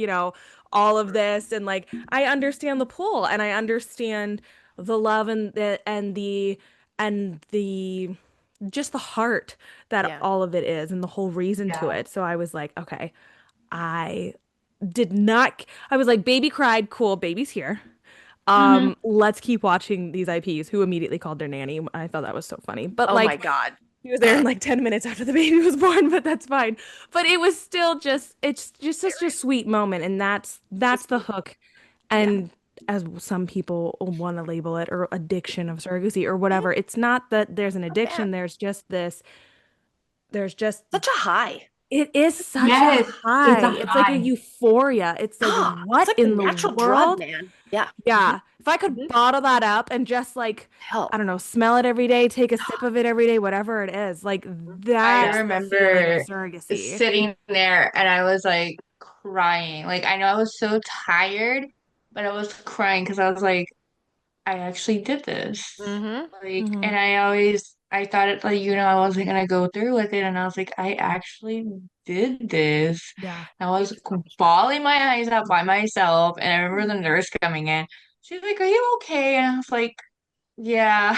all of this. And like I understand the pull and I understand the love and the just the heart that Yeah. all of it is and the whole reason to Yeah. it. So I was like, okay, I did not. I was like, baby cried, cool, baby's here. Hmm. Let's keep watching these IPs, who immediately called their nanny. I thought that was so funny. But Oh my like God. he was there in like 10 minutes after the baby was born, but that's fine. But it was still just it's just such a sweet moment and that's Just the hook. yeah. And as some people want to label it or addiction of surrogacy or whatever, it's not that there's an Not bad. addiction, there's just Such a high. it is such a Yes, it's high. a It's like a high. euphoria. It's like, It's what like the in the natural drug, world? man. Yeah. Hmm. Yeah. If I could Hmm. bottle that up and just like, I Hell. don't know, smell it every day, take a sip of it every day, whatever it is, like I Yeah. that's the feeling of remember surrogacy. sitting there and I was like crying. Like I know I was so tired, but I was crying because I was like, I actually did this. Hmm. Like, Hmm. and I thought it like, I wasn't gonna go through with it. And I was like, I actually did this. Yeah. I was bawling my eyes out by myself. And I remember the nurse coming in. She's like, are you okay? And I was like, yeah.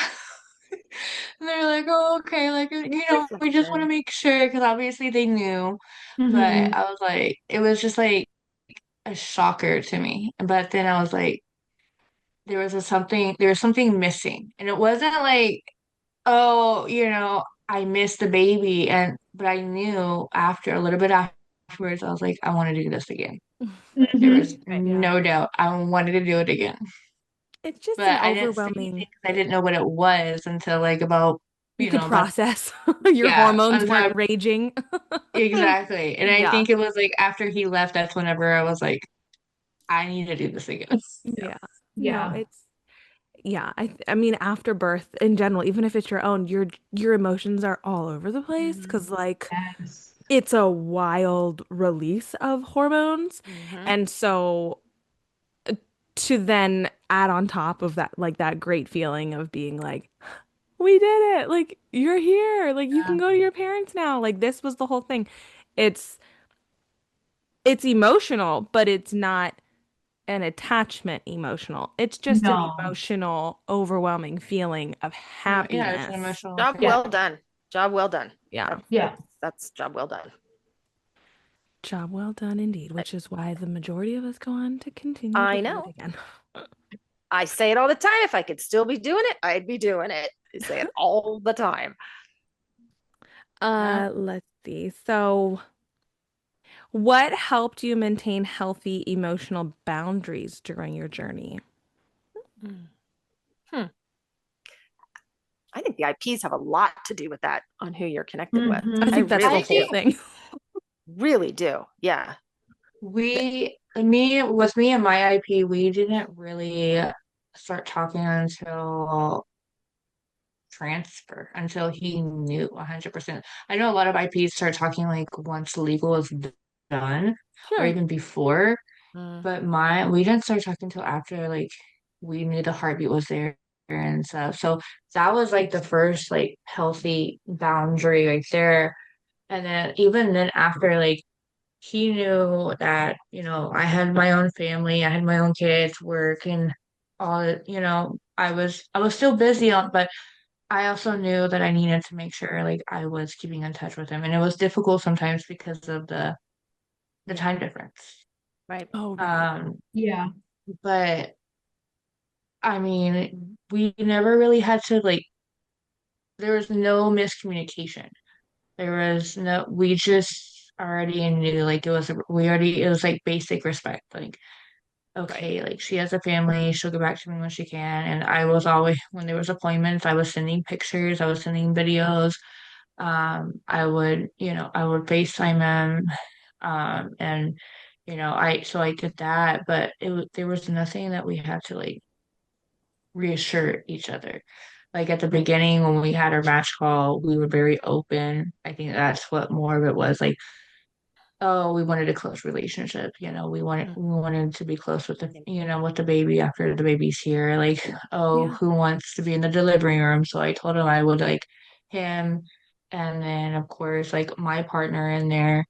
And they're like, oh, okay. Like, Like we just want to listen. make sure because obviously they knew. But Hmm. I was like, it was just like a shocker to me. But then I was like, there was something missing. And it wasn't like, oh, I missed the baby. But I knew after a little bit afterwards, I was like, I want to do this again. There was Hmm. Right. Yeah. no doubt I wanted to do it again. It's just an But I didn't say anything overwhelming. because I didn't know what it was until like about, You could about, process. Your yeah, hormones weren't until raging. exactly. And I Yeah. think it was like after he left, that's whenever I was like, I need to do this again. Yeah. No, Yeah. yeah, I mean after birth in general, even if it's your own, your emotions are all over the place because like Yes. it's a wild release of hormones. Hmm. And so to then add on top of that, like that great feeling of being like, we did it, like you're here, like you can go to your parents now. Like this was the whole thing. It's it's emotional, but it's not an attachment emotional. It's just an No. emotional, overwhelming feeling of Yeah, it's an happiness. emotional Job Yeah. well done. Job well done. Yeah. Yeah. That's job well done. Job well done indeed, I, which is why the majority of us go on to continue to I do it know. again. I say it all the time. If I could still be doing it, I'd be doing it. I say it all the time. Yeah. Let's see. So, what helped you maintain healthy emotional boundaries during your journey? Mm. Hmm. I think the IPs have a lot to do with that on who you're connected with. I Hmm. I think that's the really I whole do. think thing. Really do. Yeah. me and my IP, we didn't really start talking until transfer, until he knew 100%. I know a lot of IPs start talking like once legal is done or Sure. even before, Mm. but we didn't start talking until after like we knew the heartbeat was there and stuff. So that was like the first like healthy boundary right there. And then even then after like he knew that, I had my own family, I had my own kids, work and all, I was still busy but I also knew that I needed to make sure like I was keeping in touch with him. And it was difficult sometimes because of the Yeah. time difference. Right. Oh, right. Um, Yeah. but I mean, we never really had to like there was no miscommunication. We just already knew like it was like basic respect. Like Right. okay, like she has a family, she'll get back to me when she can. And I was always, when there was appointments, I was sending pictures, I was sending videos. I would FaceTime him. And so I did that, but there was nothing that we had to like reassure each other. Like at the beginning when we had our match call, we were very open. I think that's what more of it was like, oh, we wanted a close relationship, we wanted to be close with with the baby after the baby's here. Like, oh, Yeah. who wants to be in the delivery room? So I told him I would like him, and then of course like my partner in there.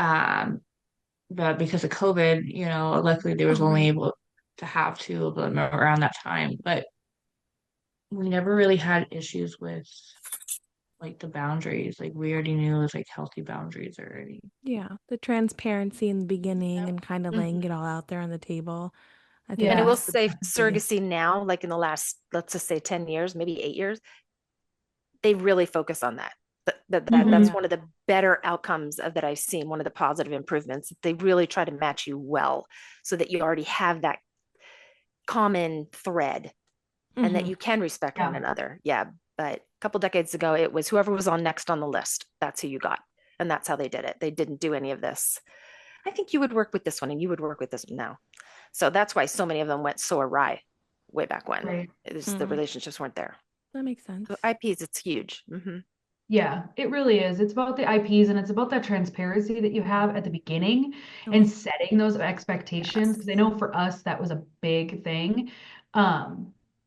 Um, but because of COVID, luckily they was Oh, only right. able to have two of them around that time. But we never really had issues with like the boundaries. Like we already knew it was like healthy boundaries already. Yeah. The transparency in the beginning Yep. and kind of laying it all out there on the table. I think And I Yeah. will that's say the biggest. surrogacy now, like in the last, let's just say 10 years, maybe 8 years, they really focus on that. Oh, Mhm. That's yeah. one of the better outcomes that I've seen, one of the positive improvements. They really try to match you well so that you already have that common thread and that Hmm. you can respect one Yeah. another. Yeah. But a couple decades ago, it was whoever was on next on the list. That's who you got. And that's how they did it. They didn't do any of this. I think you would work with this one and you would work with this one now. So that's why so many of them went so awry way back when. Right. The relationships weren't there. That makes sense. So IPs, it's huge. Mm-hmm. Yeah, it really is. It's about the IPs and it's about that transparency that you have at the beginning Oh, and setting those expectations. yes. Because I know for us that was a big thing.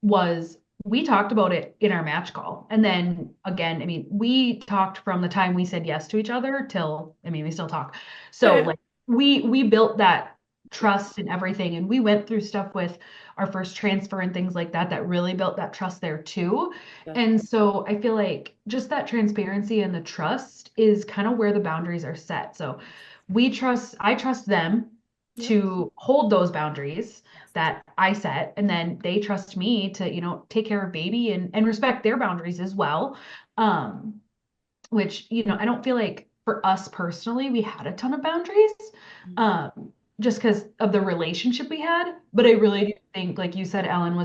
Was we talked about it in our match call. And then again, I mean, we talked from the time we said yes to each other till, I mean, we still talk. So like we built that trust and everything. And we went through stuff with our first transfer and things like that that really built that trust there too. Yeah. And so I feel like just that transparency and the trust is kind of where the boundaries are set. So I trust them Yep. to hold those boundaries that I set, and then they trust me to, take care of baby and respect their boundaries as well. Um, which, I don't feel like for us personally, we had a ton of boundaries. Just because of the relationship we had. But I really do think, like you said, Ellen,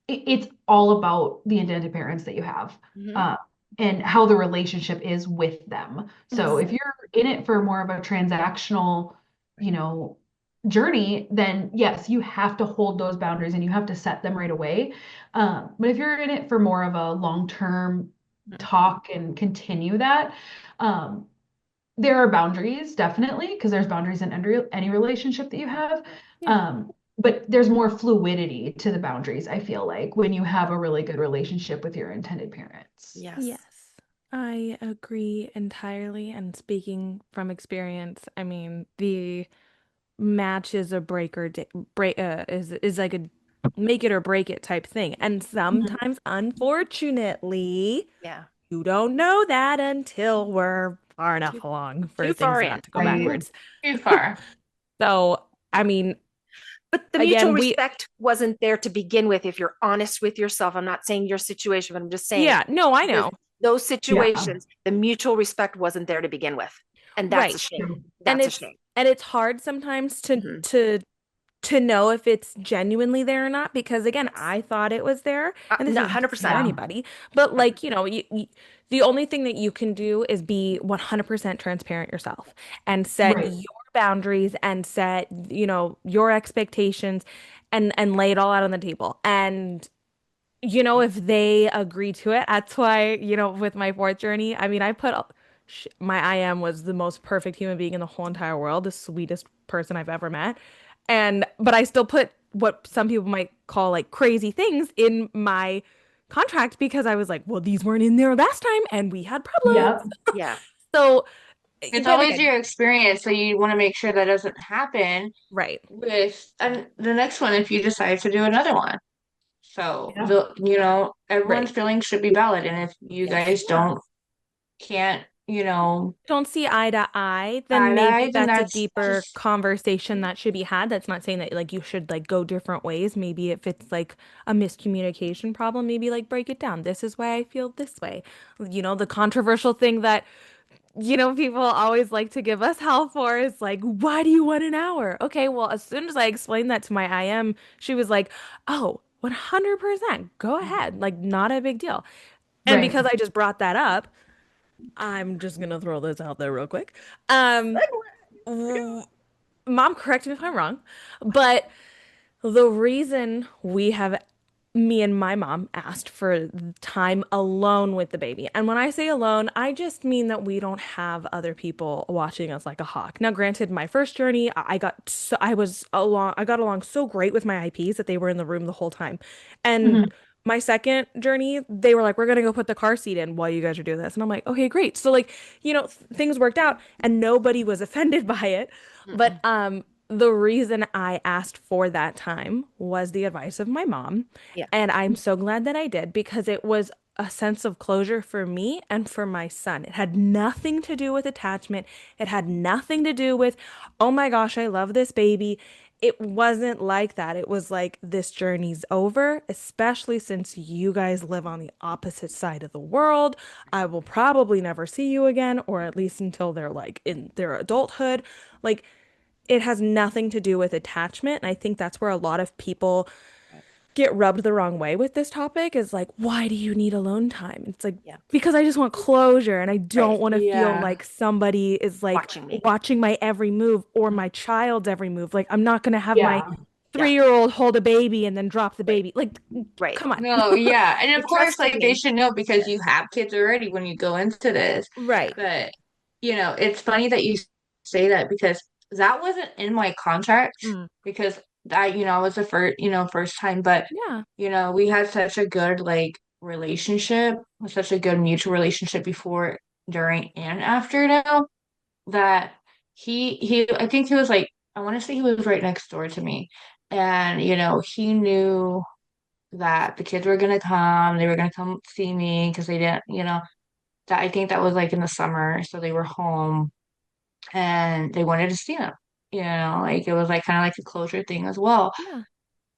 it's all about the intended parents that you have Mm-hmm. uh, and how the relationship is with them. So Mhm. if you're in it for more of a transactional, you know, journey, then yes, you have to hold those boundaries and you have to set them right away. But if you're in it for more of a long-term talk and continue that, um, there are boundaries definitely because there's boundaries in any relationship that you have. Yeah. But there's more fluidity to the boundaries, I feel like, when you have a really good relationship with your intended parents. Yes. Yes. I agree entirely. And speaking from experience, I mean, the match is a break is like a make it or break it type thing. And Mhm. sometimes, unfortunately, Yeah. you don't know that until we're far enough Too along for too things far in. not to go Right. backwards. Too far. So, I mean, But the mutual again, we respect wasn't there to begin with. If you're honest with yourself, I'm not saying your situation, but I'm just saying yeah, no, I with know. those Yeah. situations, the mutual respect wasn't there to begin with. And that's a Right. shame. And That's a shame. it's hard sometimes to Mhm. know if it's genuinely there or not because again Yes. I thought it was there and this No, isn't to scare 100%. Yeah. anybody but like the only thing that you can do is be 100% transparent yourself and set Right. your boundaries and set your expectations and lay it all out on the table and if they agree to it that's why with my fourth journey I mean I put my IM was the most perfect human being in the whole entire world, the sweetest person I've ever met. But I still put what some people might call like crazy things in my contract because I was like, well, these weren't in there last time and we had Yep. problems. Yeah. So, It's but always again, your experience, so you want to make sure that doesn't happen right. with the next one if you decide to do another one. So Yeah. Right. everyone's feelings should be valid, and if you Yes. guys can't, Don't see eye to eye, eye then to maybe eye, then that's a that's deeper just conversation that should be had. That's not saying that like you should like go different ways. Maybe if it's like a miscommunication problem, maybe like break it down. This is why I feel this way. The controversial thing that people always like to give us hell for is like, why do you want an hour? Okay, well, as soon as I explained that to my IM, she was like, oh, 100%, go ahead. Like, not a big deal. And Right. because I just brought that up, I'm just gonna throw this out there real quick. W- Mom, correct me if I'm wrong, but the reason we have me and my mom asked for time alone with the baby. And when I say alone, I just mean that we don't have other people watching us like a hawk. Now, granted, my first journey, I got along so great with my IPs that they were in the room the whole time. And Mhm. my second journey, they were like, we're gonna go put the car seat in while you guys are doing this. And I'm like, okay, great. So like, things worked out and nobody was offended by it. But Mm-mm. the reason I asked for that time was the advice of my mom. Yeah. And I'm so glad that I did because it was a sense of closure for me and for my son. It had nothing to do with attachment. It had nothing to do with, oh my gosh, I love this baby. It wasn't like that. It was like, this journey's over, especially since you guys live on the opposite side of the world. I will probably never see you again, or at least until they're like in their adulthood. Like, it has nothing to do with attachment. And I think that's where a lot of people Right. get rubbed the wrong way with this topic is like, why do you need alone time? It's like, Yeah. because I just want closure and I Right. don't want to feel Yeah. like somebody is like Watching me. watching my every move or my child's every move. Like, I'm not going to have my Yeah. 3-year-old hold a baby and then drop the Right. baby. Like, Right. come on. No, yeah. And of But course, trusting like they me. should know because Yeah. you have kids already when you go into this. Right. But, it's funny that you say that because that wasn't in my contract Mm. because I was the first time, but, Yeah. we had such a good like relationship, such a good mutual relationship before, during, and after now that I think he was like, I want to say he was right next door to me. And, he knew that the kids were gonna come. They were gonna come see me because they didn't, that I think that was like in the summer, so they were home and they wanted to see them. Like it was like kind of like a closure thing as well. Yeah.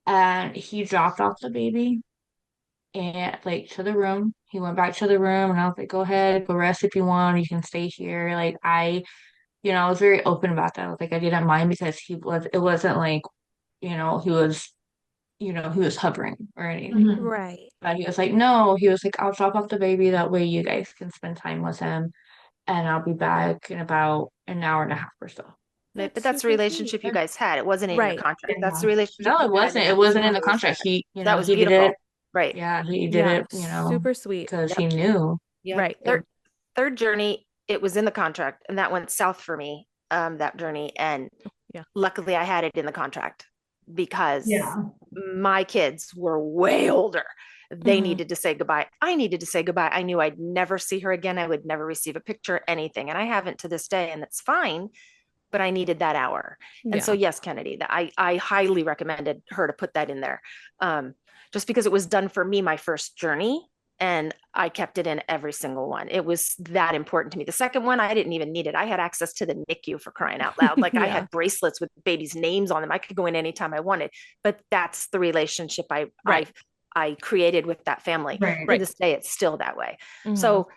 And he dropped off the baby and like to the room. He went back to the room and I was like, go ahead, go rest if you want. You can stay here. Like I was very open about that. I was like, I didn't mind because it wasn't like, he was hovering or anything. Mhm. Right. But he was like, no, he was like, I'll drop off the baby. That way you guys can spend time with him. And I'll be back in about an hour and a half or so. But That's that's the super sweet. relationship you guys had. It wasn't in your Right. contract. That's Yeah. the relationship No, it you had, wasn't. and It that's wasn't in why the it was contract. there. That That was he did it. beautiful. Right. Yeah, he did Yeah. it, Super sweet. because he Yep. knew. Yep. Right. Third journey, it was in the contract, and that went south for me, that journey. And Yeah. luckily I had it in the contract because Yeah. my kids were way older. They Mhm. needed to say goodbye. I needed to say goodbye. I knew I'd never see her again. I would never receive a picture, anything. And I haven't to this day, and it's fine, but I needed that hour. And so, Yeah. yes, Kennedy, that I highly recommended her to put that in there. Um, just because it was done for me, my first journey, and I kept it in every single one. It was that important to me. The second one, I didn't even need it. I had access to the NICU, for crying out loud. Like I Yeah. had bracelets with babies' names on them. I could go in anytime I wanted. But that's the relationship Right. I created with that family. Right. To Right. this day, it's still that way. Mhm. So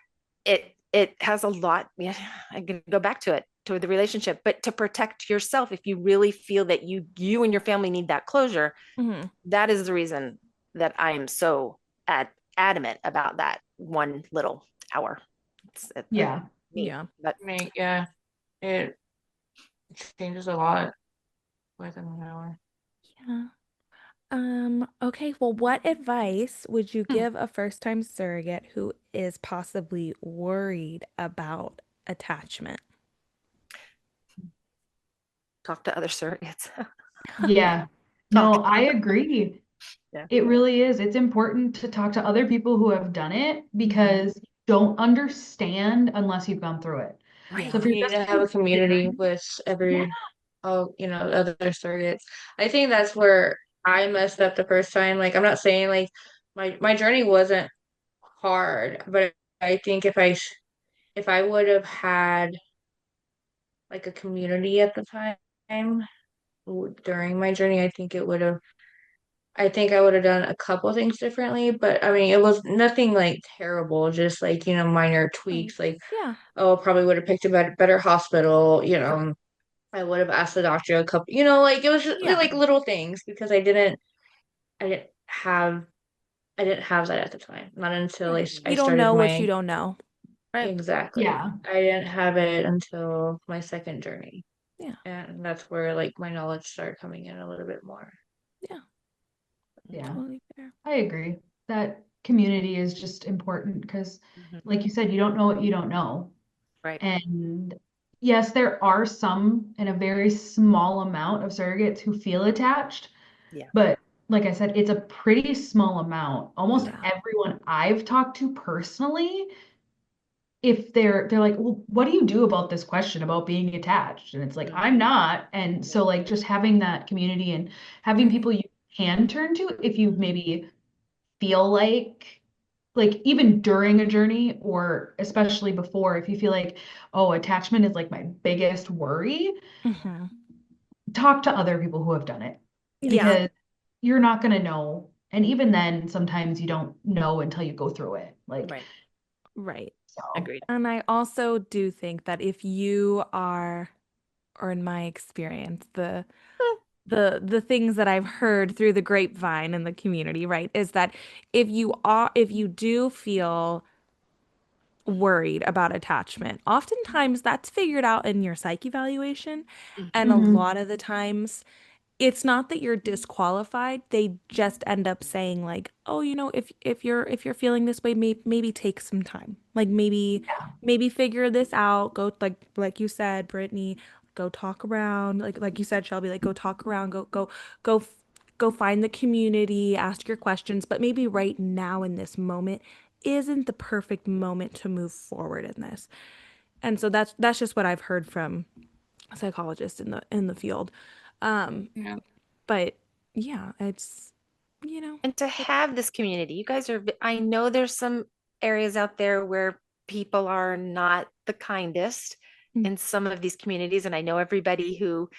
it has a lot. Yeah, I can go back to it, to the relationship, but to protect yourself, if you really feel that you and your family need that closure, Mhm. that is the reason that I am so adamant about that one little hour. Yeah. Me, Yeah. but I mean, yeah, it changes a lot within an hour. Yeah. Okay, well, what advice would you Hmm. give a first-time surrogate who is possibly worried about attachment? talk to other surrogates. Yeah. Talk. No, I agree. Yeah. It really is. It's important to talk to other people who have done it because you don't understand unless you've gone through it. Right. So if You you're need just to have a community considering, with yeah, other surrogates. I think that's where I messed up the first time. Like, I'm not saying like my journey wasn't hard, but I think if I would have had like a community at the time during my journey, I think I would have done a couple things differently, but I mean, it was nothing like terrible, just like, minor Right. tweaks. Like, Yeah. oh, probably would have picked a better hospital, I would have asked the doctor a couple, like it was just Yeah. like little things because I didn't have, I didn't have that at the time. Not until Yeah. I You don't started know what my, you don't know. Right. exactly. yeah, I didn't have it until my second journey. Yeah. And that's where like my knowledge started coming in a little bit more. Yeah. Yeah, Totally fair. I agree. That community is just important because, Mhm. like you said, you don't know what you don't know. Right. And yes, there are some in a very small amount of surrogates who feel attached, Yeah. but like I said, it's a pretty small amount. Almost Yeah. everyone I've talked to personally, if they're like, well, what do you do about this question about being attached? And it's like, Mm. I'm not. And so like just having that community and having Right. people you can turn to if you maybe feel like even during a journey or especially before, if you feel like, oh, attachment is like my biggest worry, Hmm. talk to other people who have done it Yeah. because you're not going to know. And even then, sometimes you don't know until you go through it. Like, Right. Right. so. Agreed. And I also do think that if you are, or in my experience, the things that I've heard through the grapevine in the community, right, is that if you do feel worried about attachment, oftentimes that's figured out in your psych evaluation. And a Mhm. Mhm. lot of the times it's not that you're disqualified. They just end up saying like, "Oh, if you're feeling this way, maybe take some time. Like maybe figure this out. Go like you said, Brittany, go talk around. Like you said, Shelby, like go talk around. Go f- go find the community, ask your questions, but maybe right now in this moment isn't the perfect moment to move forward in this." And so that's just what I've heard from psychologists in the field. Um, Yeah. but yeah, it's, you know, And to it, have this community, you guys are, I know there's some areas out there where people are not the kindest mm, in some of these communities. And I know everybody who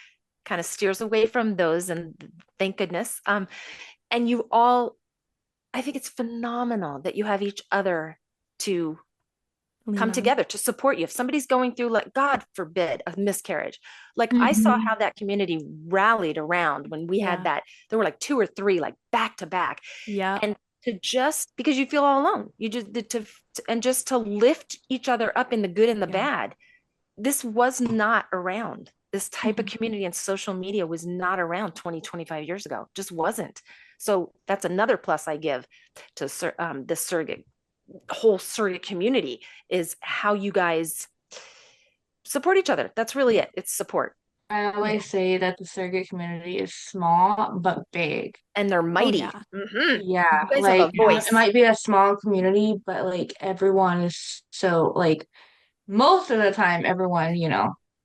kind of steers away from those, and thank goodness. And you all, I think it's phenomenal that you have each other to lean come on. together to support you. If somebody's going through, like, God forbid, a miscarriage, like I saw Mhm. how that community rallied around when we had Yeah. that. There were like two or three, like back to back. Yeah. And to just because you feel all alone, you just and just to lift each other up in the good and the Yeah. bad. This was not around. This type of Mhm. community and social media was not around 20, 25 years ago, just wasn't. So that's another plus I give to this surrogate, whole surrogate community, is how you guys support each other. That's really it. It's support. I Yeah. always say that the surrogate community is small but big. And they're Oh mighty. yeah. Yeah, You guys have like a it voice. might be a small community, but like everyone is so like most of the time, everyone,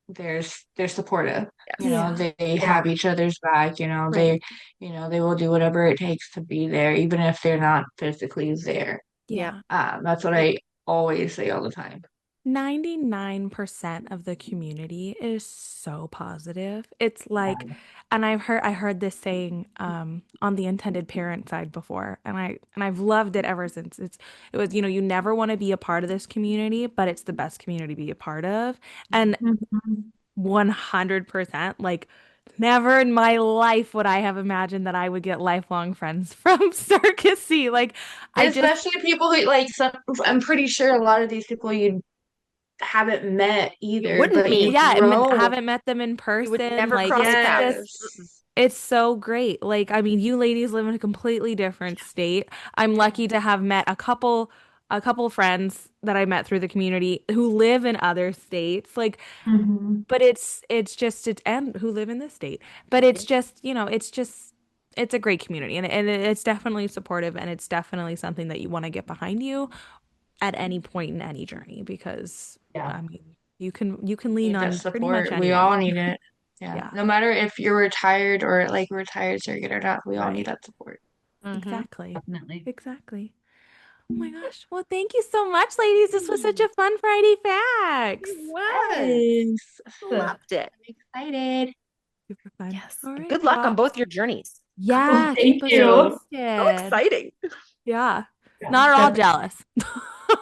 they're supportive. Yes. Yeah. They Yeah. have each other's back, Right. they will do whatever it takes to be there, even if they're not physically there. Yep. Yeah. That's what Yep. I always say all the time. 99% of the community is so positive. It's like, Yeah. and I heard this saying on the intended parent side before, and I've loved it ever since. It was, you never want to be a part of this community, but it's the best community to be a part of. And Mhm. 100%, like never in my life would I have imagined that I would get lifelong friends from Surrogacy. Like I just Especially people who like some, I'm pretty sure a lot of these people you haven't met You either, wouldn't but you meet. yeah, grow. haven't met them in You would person. never Like cross it's paths. just Mm-mm. Yes. it's so great. Like I mean, you ladies live in a completely different state. I'm lucky to have met a couple friends that I met through the community who live in other states. Like Mhm. but it's and who live in this state. But it's Yeah. just, it's a great community and it's definitely supportive and it's definitely something that you want to get behind you at any point in any journey because Yeah. I mean, you can lean Need that on pretty much support. We anyone. all need it. Yeah. Yeah, No matter if you're retired or like retired surrogate or not, we all need right. that support. Mhm. Exactly. Definitely. Exactly. Oh my gosh. Well, thank you so much, ladies. This was such a fun Friday facts. It was. Yes. The- Loved it. Excited. Super fun. Yes. All And right. good luck on Well, both your journeys. Oh, yeah, keep thank us you. So posted. exciting. Yeah. Yeah, Not at all definitely. jealous.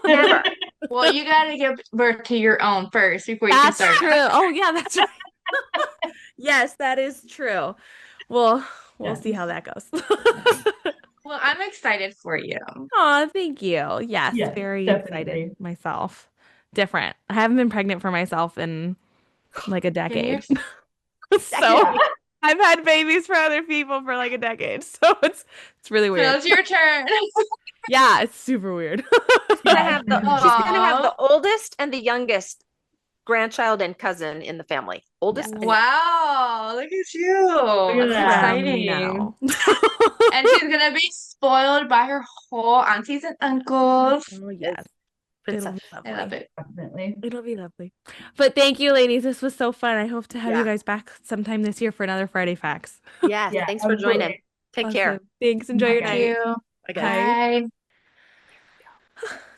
Never. Well, you gotta give birth to your own first before you can That's start. true. Oh, yeah, that's right. Yes, that is true. Well, we'll Yeah. see how that goes. Well, I'm excited for you. Oh, thank you. Yes, Yes, very excited definitely. myself. Different. I haven't been pregnant for myself in like a 10 decade. years? So Yeah. Decade. I've had babies for other people for like a decade, so it's really So weird. it's your turn. Yeah, it's super weird. She's gonna have the Aw. oldest and the youngest grandchild and cousin in the family. Oldest and Wow, look at you. Look at That's that. Around me exciting. now. And she's gonna be spoiled by her whole aunties and uncles. Oh yes, it'll princess. be I love lovely. it. Definitely. It'll be lovely. But thank you, ladies. This was so fun. I hope to have you Yeah. guys back sometime this year for another Friday Facts. Yes, Yeah, thanks for joining. absolutely. Take care. Awesome. Thanks. Enjoy your Thank night. you. Bye, guys. Bye. Bye.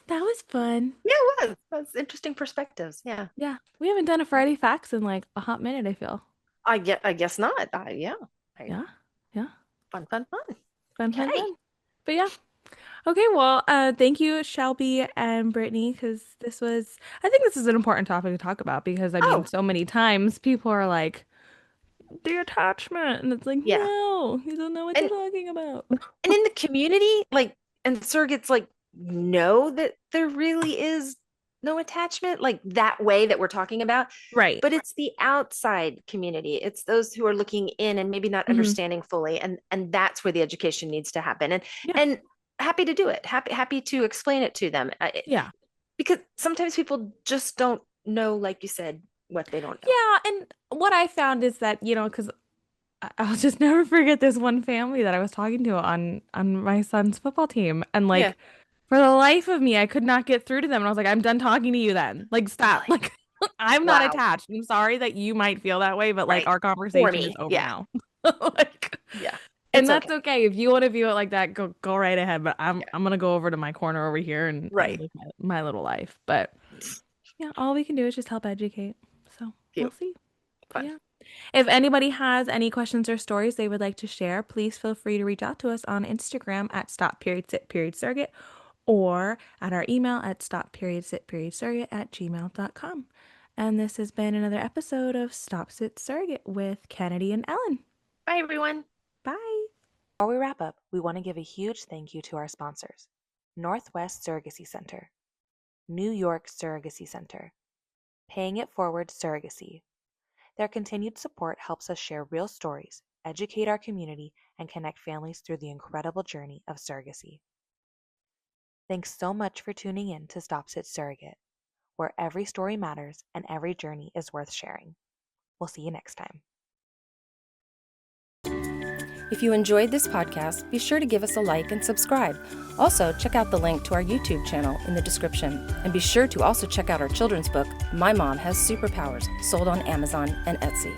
That was fun. Yeah, it was. That's interesting perspectives. Yeah. Yeah, we haven't done a Friday Facts in like a hot minute, I feel. I guess not. Yeah. Yeah. Yeah. Fun. Fun, Okay. fun. But yeah. Okay, well, thank you, Shelby and Brittany, because I think this is an important topic to talk about because I mean, Oh. so many times people are like, the attachment, and it's like, Yeah. no, you don't know what And- you're talking about. And in the community, like, and surrogates like know that there really is no attachment, like that way that we're talking about. Right. But it's the outside community. It's those who are looking in and maybe not Mhm. understanding fully. And that's where the education needs to happen. Yeah. And happy to do it. Happy to explain it to them. Yeah. Because sometimes people just don't know, like you said, what they don't know. Yeah, and what I found is that, because I'll just never forget this one family that I was talking to on my son's football team. And like, Yeah. for the life of me, I could not get through to them. And I was like, I'm done talking to you then. Like, stop. Really? Like, I'm not Wow. attached. I'm sorry that you might feel that way, but like, Right. our conversation me, is over yeah. now. Like, Yeah. and It's that's okay. If you want to view it like that, go right ahead. But I'm gonna go over to my corner over here and Right. live my little life. But yeah, all we can do is just help educate. So we'll Cute. see. But Fun. yeah. If anybody has any questions or stories they would like to share, please feel free to reach out to us on Instagram at Stop.Sit.Surrogate or at our email at Stop.Sit.Surrogate@gmail.com. And this has been another episode of Stop.Sit.Surrogate with Kennedy and Ellen. Bye, everyone. Bye. Before we wrap up, we want to give a huge thank you to our sponsors: Northwest Surrogacy Center, New York Surrogacy Center, Paying It Forward Surrogacy. Their continued support helps us share real stories, educate our community, and connect families through the incredible journey of surrogacy. Thanks so much for tuning in to Stop.Sit.Surrogate, where every story matters and every journey is worth sharing. We'll see you next time. If you enjoyed this podcast, be sure to give us a like and subscribe. Also, check out the link to our YouTube channel in the description. And be sure to also check out our children's book, My Mom Has Superpowers, sold on Amazon and Etsy.